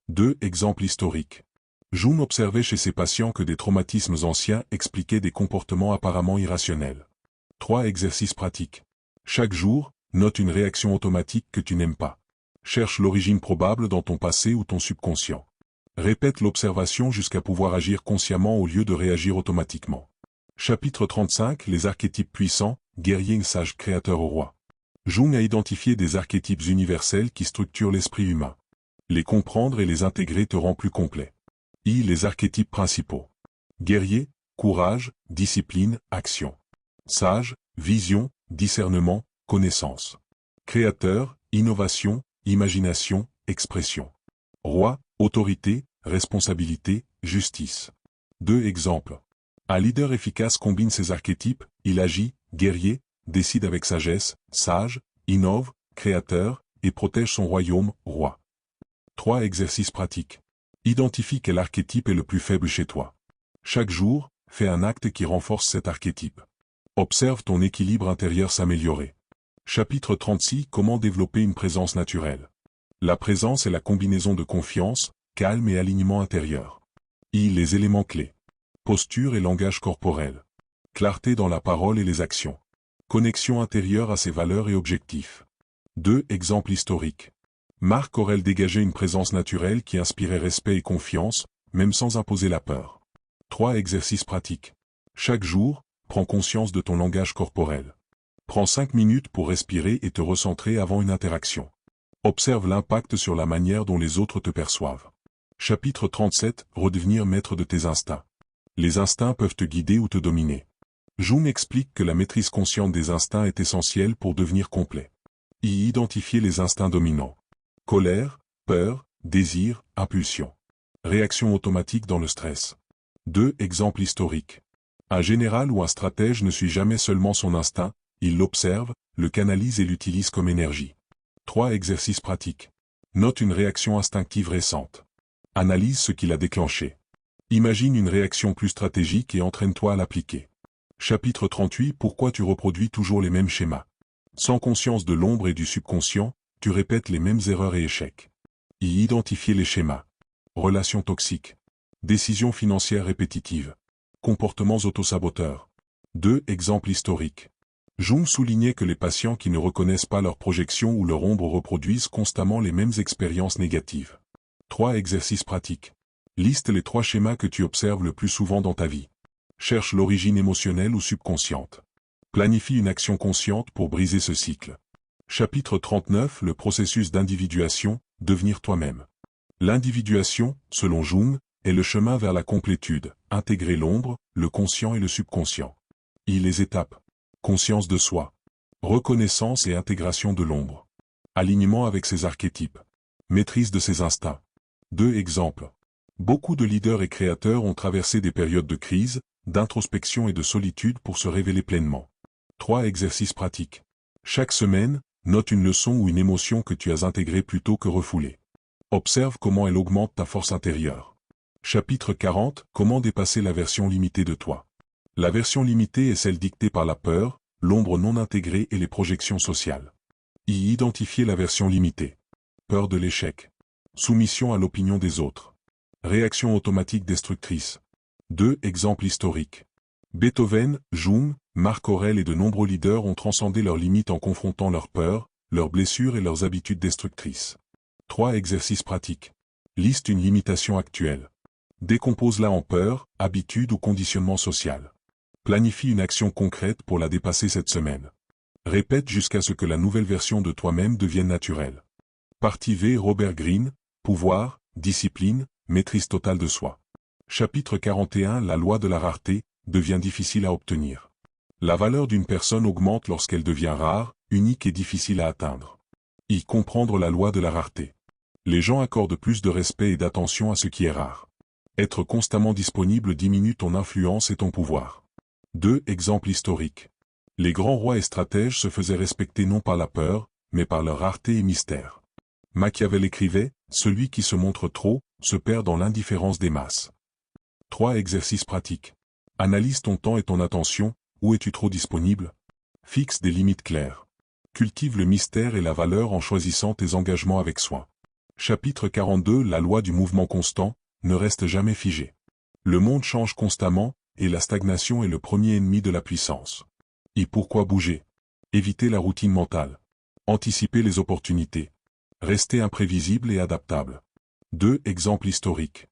2. Exemple historique. Jung observait chez ses patients que des traumatismes anciens expliquaient des comportements apparemment irrationnels. 3. Exercices pratiques. Chaque jour, note une réaction automatique que tu n'aimes pas. Cherche l'origine probable dans ton passé ou ton subconscient. Répète l'observation jusqu'à pouvoir agir consciemment au lieu de réagir automatiquement. Chapitre 35. Les archétypes puissants, guerriers, sages, créateurs au roi. Jung a identifié des archétypes universels qui structurent l'esprit humain. Les comprendre et les intégrer te rend plus complet. Les archétypes principaux. Guerrier, courage, discipline, action. Sage, vision, discernement, connaissance. Créateur, innovation, imagination, expression. Roi, autorité, responsabilité, justice. 2 exemples. Un leader efficace combine ces archétypes, il agit, guerrier, décide avec sagesse, sage, innove, créateur, et protège son royaume, roi. 3 exercices pratiques. Identifie quel archétype est le plus faible chez toi. Chaque jour, fais un acte qui renforce cet archétype. Observe ton équilibre intérieur s'améliorer. Chapitre 36 – Comment développer une présence naturelle. La présence est la combinaison de confiance, calme et alignement intérieur. Les éléments clés. Posture et langage corporel. Clarté dans la parole et les actions. Connexion intérieure à ses valeurs et objectifs. 2 exemples historiques. Marc Aurèle dégageait une présence naturelle qui inspirait respect et confiance, même sans imposer la peur. 3 exercices pratiques. Chaque jour, prends conscience de ton langage corporel. Prends 5 minutes pour respirer et te recentrer avant une interaction. Observe l'impact sur la manière dont les autres te perçoivent. Chapitre 37 – Redevenir maître de tes instincts. Les instincts peuvent te guider ou te dominer. Jung explique que la maîtrise consciente des instincts est essentielle pour devenir complet. Identifier les instincts dominants. Colère, peur, désir, impulsion. Réaction automatique dans le stress. 2 exemples historiques. Un général ou un stratège ne suit jamais seulement son instinct, il l'observe, le canalise et l'utilise comme énergie. 3 exercices pratiques. Note une réaction instinctive récente. Analyse ce qui l'a déclenché. Imagine une réaction plus stratégique et entraîne-toi à l'appliquer. Chapitre 38 – Pourquoi tu reproduis toujours les mêmes schémas. Sans conscience de l'ombre et du subconscient, tu répètes les mêmes erreurs et échecs. Identifier les schémas. Relations toxiques. Décisions financières répétitives. Comportements autosaboteurs. 2 exemples historiques. Jung soulignait que les patients qui ne reconnaissent pas leurs projections ou leur ombre reproduisent constamment les mêmes expériences négatives. 3 exercices pratiques. Liste les 3 schémas que tu observes le plus souvent dans ta vie. Cherche l'origine émotionnelle ou subconsciente. Planifie une action consciente pour briser ce cycle. Chapitre 39 – Le processus d'individuation, devenir toi-même. L'individuation, selon Jung, est le chemin vers la complétude, intégrer l'ombre, le conscient et le subconscient. Les étapes. Conscience de soi. Reconnaissance et intégration de l'ombre. Alignement avec ses archétypes. Maîtrise de ses instincts. 2 exemples. Beaucoup de leaders et créateurs ont traversé des périodes de crise, d'introspection et de solitude pour se révéler pleinement. 3 exercices pratiques. Chaque semaine, note une leçon ou une émotion que tu as intégrée plutôt que refoulée. Observe comment elle augmente ta force intérieure. Chapitre 40 – Comment dépasser la version limitée de toi. La version limitée est celle dictée par la peur, l'ombre non intégrée et les projections sociales. Identifier la version limitée. Peur de l'échec. Soumission à l'opinion des autres. Réaction automatique destructrice. 2 exemples historiques. Beethoven, Jung, Marc Aurèle et de nombreux leaders ont transcendé leurs limites en confrontant leurs peurs, leurs blessures et leurs habitudes destructrices. 3 exercices pratiques. Liste une limitation actuelle. Décompose-la en peur, habitude ou conditionnement social. Planifie une action concrète pour la dépasser cette semaine. Répète jusqu'à ce que la nouvelle version de toi-même devienne naturelle. Partie V. Robert Greene, pouvoir, discipline, maîtrise totale de soi. Chapitre 41 – La loi de la rareté, devient difficile à obtenir. La valeur d'une personne augmente lorsqu'elle devient rare, unique et difficile à atteindre. Comprendre la loi de la rareté. Les gens accordent plus de respect et d'attention à ce qui est rare. Être constamment disponible diminue ton influence et ton pouvoir. 2 exemples historiques. Les grands rois et stratèges se faisaient respecter non par la peur, mais par leur rareté et mystère. Machiavel écrivait « Celui qui se montre trop, se perd dans l'indifférence des masses ». 3 exercices pratiques. Analyse ton temps et ton attention, où es-tu trop disponible? Fixe des limites claires. Cultive le mystère et la valeur en choisissant tes engagements avec soin. Chapitre 42 – La loi du mouvement constant, ne reste jamais figé. Le monde change constamment, et la stagnation est le premier ennemi de la puissance. Pourquoi bouger? Éviter la routine mentale. Anticiper les opportunités. Rester imprévisible et adaptable. 2 exemples historiques.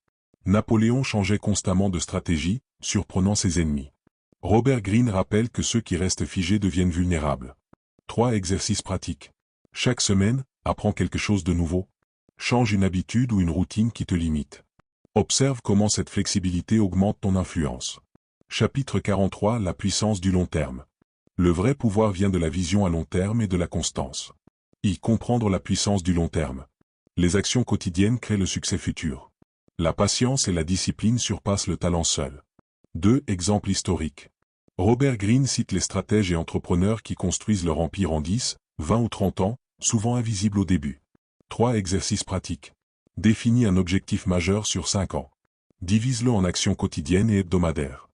Napoléon changeait constamment de stratégie, surprenant ses ennemis. Robert Greene rappelle que ceux qui restent figés deviennent vulnérables. 3 exercices pratiques. Chaque semaine, apprends quelque chose de nouveau. Change une habitude ou une routine qui te limite. Observe comment cette flexibilité augmente ton influence. Chapitre 43 – La puissance du long terme. Le vrai pouvoir vient de la vision à long terme et de la constance. Comprendre la puissance du long terme. Les actions quotidiennes créent le succès futur. La patience et la discipline surpassent le talent seul. 2 exemples historiques. Robert Greene cite les stratèges et entrepreneurs qui construisent leur empire en 10, 20 ou 30 ans, souvent invisible au début. 3 exercices pratiques. Définis un objectif majeur sur 5 ans. Divise-le en actions quotidiennes et hebdomadaires.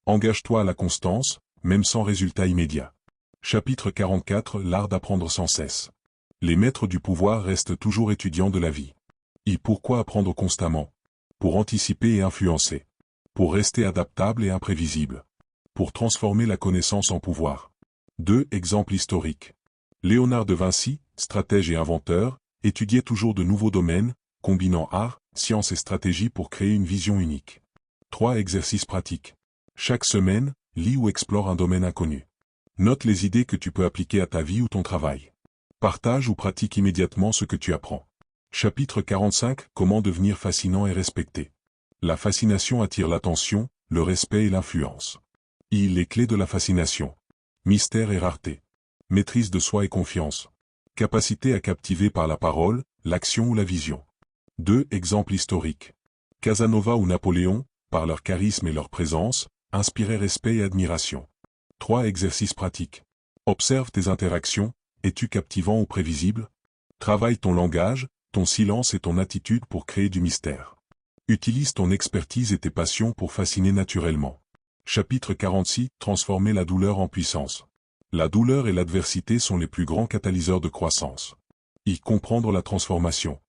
Engage-toi à la constance, même sans résultat immédiat. Chapitre 44 L'art d'apprendre sans cesse. Les maîtres du pouvoir restent toujours étudiants de la vie. Pourquoi apprendre constamment? Pour anticiper et influencer. Pour rester adaptable et imprévisible. Pour transformer la connaissance en pouvoir. 2 exemples historiques. Léonard de Vinci, stratège et inventeur, étudiait toujours de nouveaux domaines, combinant art, science et stratégie pour créer une vision unique. 3 exercices pratiques. Chaque semaine, lis ou explore un domaine inconnu. Note les idées que tu peux appliquer à ta vie ou ton travail. Partage ou pratique immédiatement ce que tu apprends. Chapitre 45 Comment devenir fascinant et respecté. La fascination attire l'attention, le respect et l'influence. Les clés de la fascination. Mystère et rareté. Maîtrise de soi et confiance. Capacité à captiver par la parole, l'action ou la vision. 2 exemples historiques. Casanova ou Napoléon, par leur charisme et leur présence, inspiraient respect et admiration. 3 exercices pratiques. Observe tes interactions, es-tu captivant ou prévisible? Travaille ton langage, ton silence et ton attitude pour créer du mystère. Utilise ton expertise et tes passions pour fasciner naturellement. Chapitre 46 Transformer la douleur en puissance. La douleur et l'adversité sont les plus grands catalyseurs de croissance. Comprendre la transformation.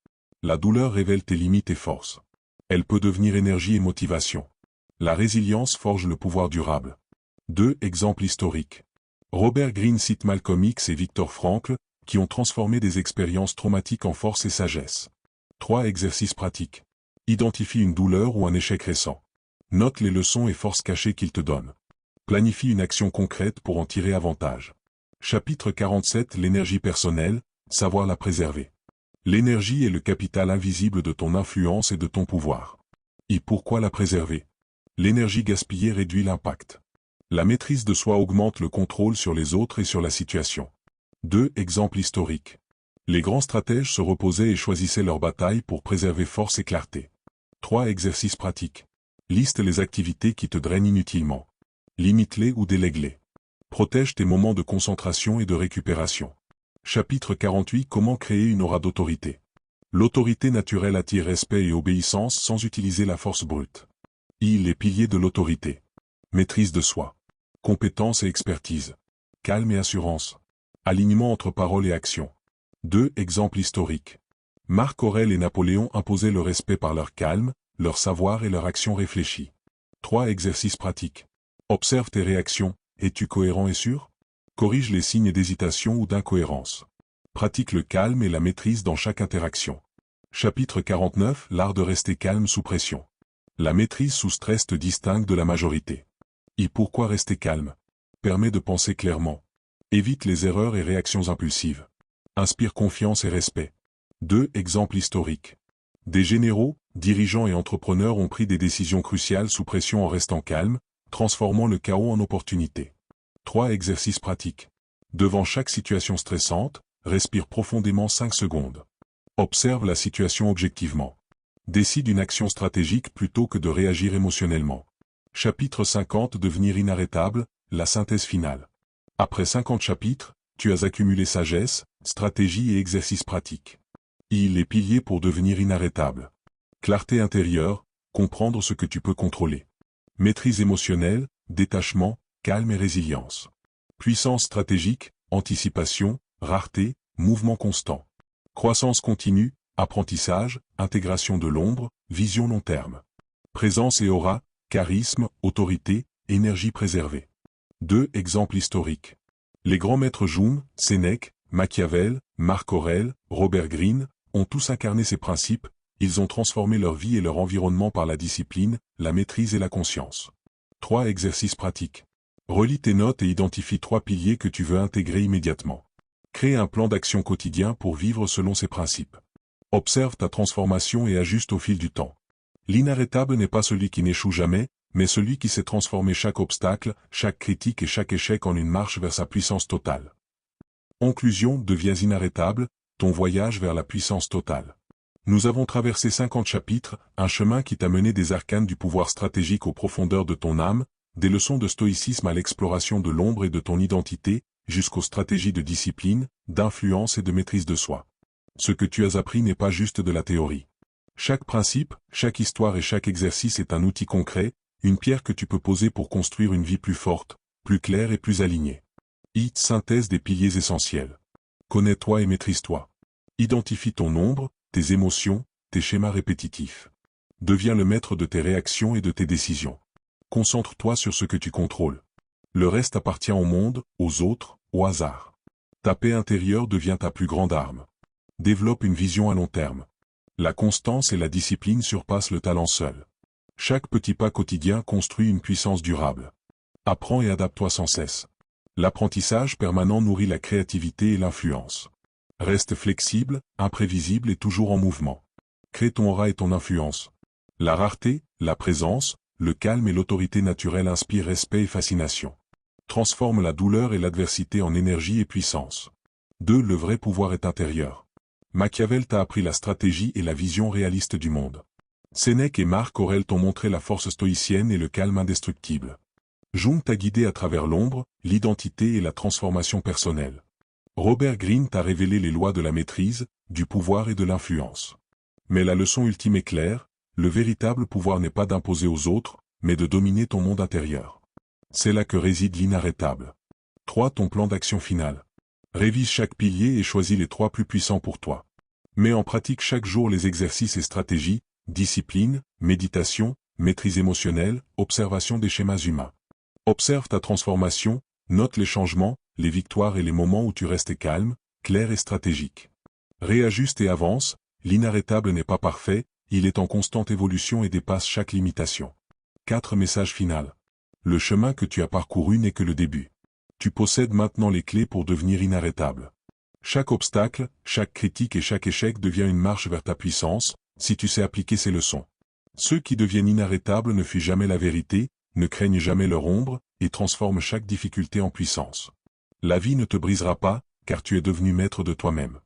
La douleur révèle tes limites et forces. Elle peut devenir énergie et motivation. La résilience forge le pouvoir durable. 2 exemples historiques. Robert Greene cite Malcolm X et Viktor Frankl, qui ont transformé des expériences traumatiques en force et sagesse. 3 exercices pratiques. Identifie une douleur ou un échec récent. Note les leçons et forces cachées qu'il te donne. Planifie une action concrète pour en tirer avantage. Chapitre 47 L'énergie personnelle, savoir la préserver. L'énergie est le capital invisible de ton influence et de ton pouvoir. Pourquoi la préserver? L'énergie gaspillée réduit l'impact. La maîtrise de soi augmente le contrôle sur les autres et sur la situation. 2 exemples historiques. Les grands stratèges se reposaient et choisissaient leur bataille pour préserver force et clarté. 3 exercices pratiques. Liste les activités qui te drainent inutilement. Limite-les ou délègue-les. Protège tes moments de concentration et de récupération. Chapitre 48 Comment créer une aura d'autorité. L'autorité naturelle attire respect et obéissance sans utiliser la force brute. Les piliers de l'autorité. Maîtrise de soi. Compétence et expertise. Calme et assurance. Alignement entre parole et action. 2 exemples historiques. Marc Aurèle et Napoléon imposaient le respect par leur calme, leur savoir et leur action réfléchie. 3 exercices pratiques. Observe tes réactions. Es-tu cohérent et sûr? Corrige les signes d'hésitation ou d'incohérence. Pratique le calme et la maîtrise dans chaque interaction. Chapitre 49 L'art de rester calme sous pression. La maîtrise sous stress te distingue de la majorité. Pourquoi rester calme? Permet de penser clairement. Évite les erreurs et réactions impulsives. Inspire confiance et respect. 2 exemples historiques. Des généraux, dirigeants et entrepreneurs ont pris des décisions cruciales sous pression en restant calmes, transformant le chaos en opportunité. 3 exercices pratiques. Devant chaque situation stressante, respire profondément 5 secondes. Observe la situation objectivement. Décide une action stratégique plutôt que de réagir émotionnellement. Chapitre 50 Devenir inarrêtable, la synthèse finale. Après 50 chapitres, tu as accumulé sagesse, stratégie et exercices pratiques. Les piliers pour devenir inarrêtable. Clarté intérieure, comprendre ce que tu peux contrôler. Maîtrise émotionnelle, détachement, calme et résilience. Puissance stratégique, anticipation, rareté, mouvement constant. Croissance continue, apprentissage, intégration de l'ombre, vision long terme. Présence et aura, charisme, autorité, énergie préservée. 2 exemples historiques. Les grands maîtres Jung, Sénèque, Machiavel, Marc Aurèle, Robert Greene, ont tous incarné ces principes, ils ont transformé leur vie et leur environnement par la discipline, la maîtrise et la conscience. 3 exercices pratiques. Relis tes notes et identifie 3 piliers que tu veux intégrer immédiatement. Crée un plan d'action quotidien pour vivre selon ces principes. Observe ta transformation et ajuste au fil du temps. L'inarrêtable n'est pas celui qui n'échoue jamais, mais celui qui sait transformer chaque obstacle, chaque critique et chaque échec en une marche vers sa puissance totale. Conclusion, deviens inarrêtable, ton voyage vers la puissance totale. Nous avons traversé 50 chapitres, un chemin qui t'a mené des arcanes du pouvoir stratégique aux profondeurs de ton âme, des leçons de stoïcisme à l'exploration de l'ombre et de ton identité, jusqu'aux stratégies de discipline, d'influence et de maîtrise de soi. Ce que tu as appris n'est pas juste de la théorie. Chaque principe, chaque histoire et chaque exercice est un outil concret, une pierre que tu peux poser pour construire une vie plus forte, plus claire et plus alignée. Synthèse des piliers essentiels. Connais-toi et maîtrise-toi. Identifie ton ombre, tes émotions, tes schémas répétitifs. Deviens le maître de tes réactions et de tes décisions. Concentre-toi sur ce que tu contrôles. Le reste appartient au monde, aux autres, au hasard. Ta paix intérieure devient ta plus grande arme. Développe une vision à long terme. La constance et la discipline surpassent le talent seul. Chaque petit pas quotidien construit une puissance durable. Apprends et adapte-toi sans cesse. L'apprentissage permanent nourrit la créativité et l'influence. Reste flexible, imprévisible et toujours en mouvement. Crée ton aura et ton influence. La rareté, la présence, le calme et l'autorité naturelle inspirent respect et fascination. Transforme la douleur et l'adversité en énergie et puissance. 2. Le vrai pouvoir est intérieur. Machiavel t'a appris la stratégie et la vision réaliste du monde. Sénèque et Marc Aurèle t'ont montré la force stoïcienne et le calme indestructible. Jung t'a guidé à travers l'ombre, l'identité et la transformation personnelle. Robert Greene t'a révélé les lois de la maîtrise, du pouvoir et de l'influence. Mais la leçon ultime est claire, le véritable pouvoir n'est pas d'imposer aux autres, mais de dominer ton monde intérieur. C'est là que réside l'inarrêtable. 3. Ton plan d'action final. Révise chaque pilier et choisis les 3 plus puissants pour toi. Mets en pratique chaque jour les exercices et stratégies, discipline, méditation, maîtrise émotionnelle, observation des schémas humains. Observe ta transformation, note les changements, les victoires et les moments où tu restes calme, clair et stratégique. Réajuste et avance, l'inarrêtable n'est pas parfait, il est en constante évolution et dépasse chaque limitation. 4. Message final. Le chemin que tu as parcouru n'est que le début. Tu possèdes maintenant les clés pour devenir inarrêtable. Chaque obstacle, chaque critique et chaque échec devient une marche vers ta puissance, si tu sais appliquer ces leçons. Ceux qui deviennent inarrêtables ne fuient jamais la vérité, ne craignent jamais leur ombre, et transforment chaque difficulté en puissance. La vie ne te brisera pas, car tu es devenu maître de toi-même.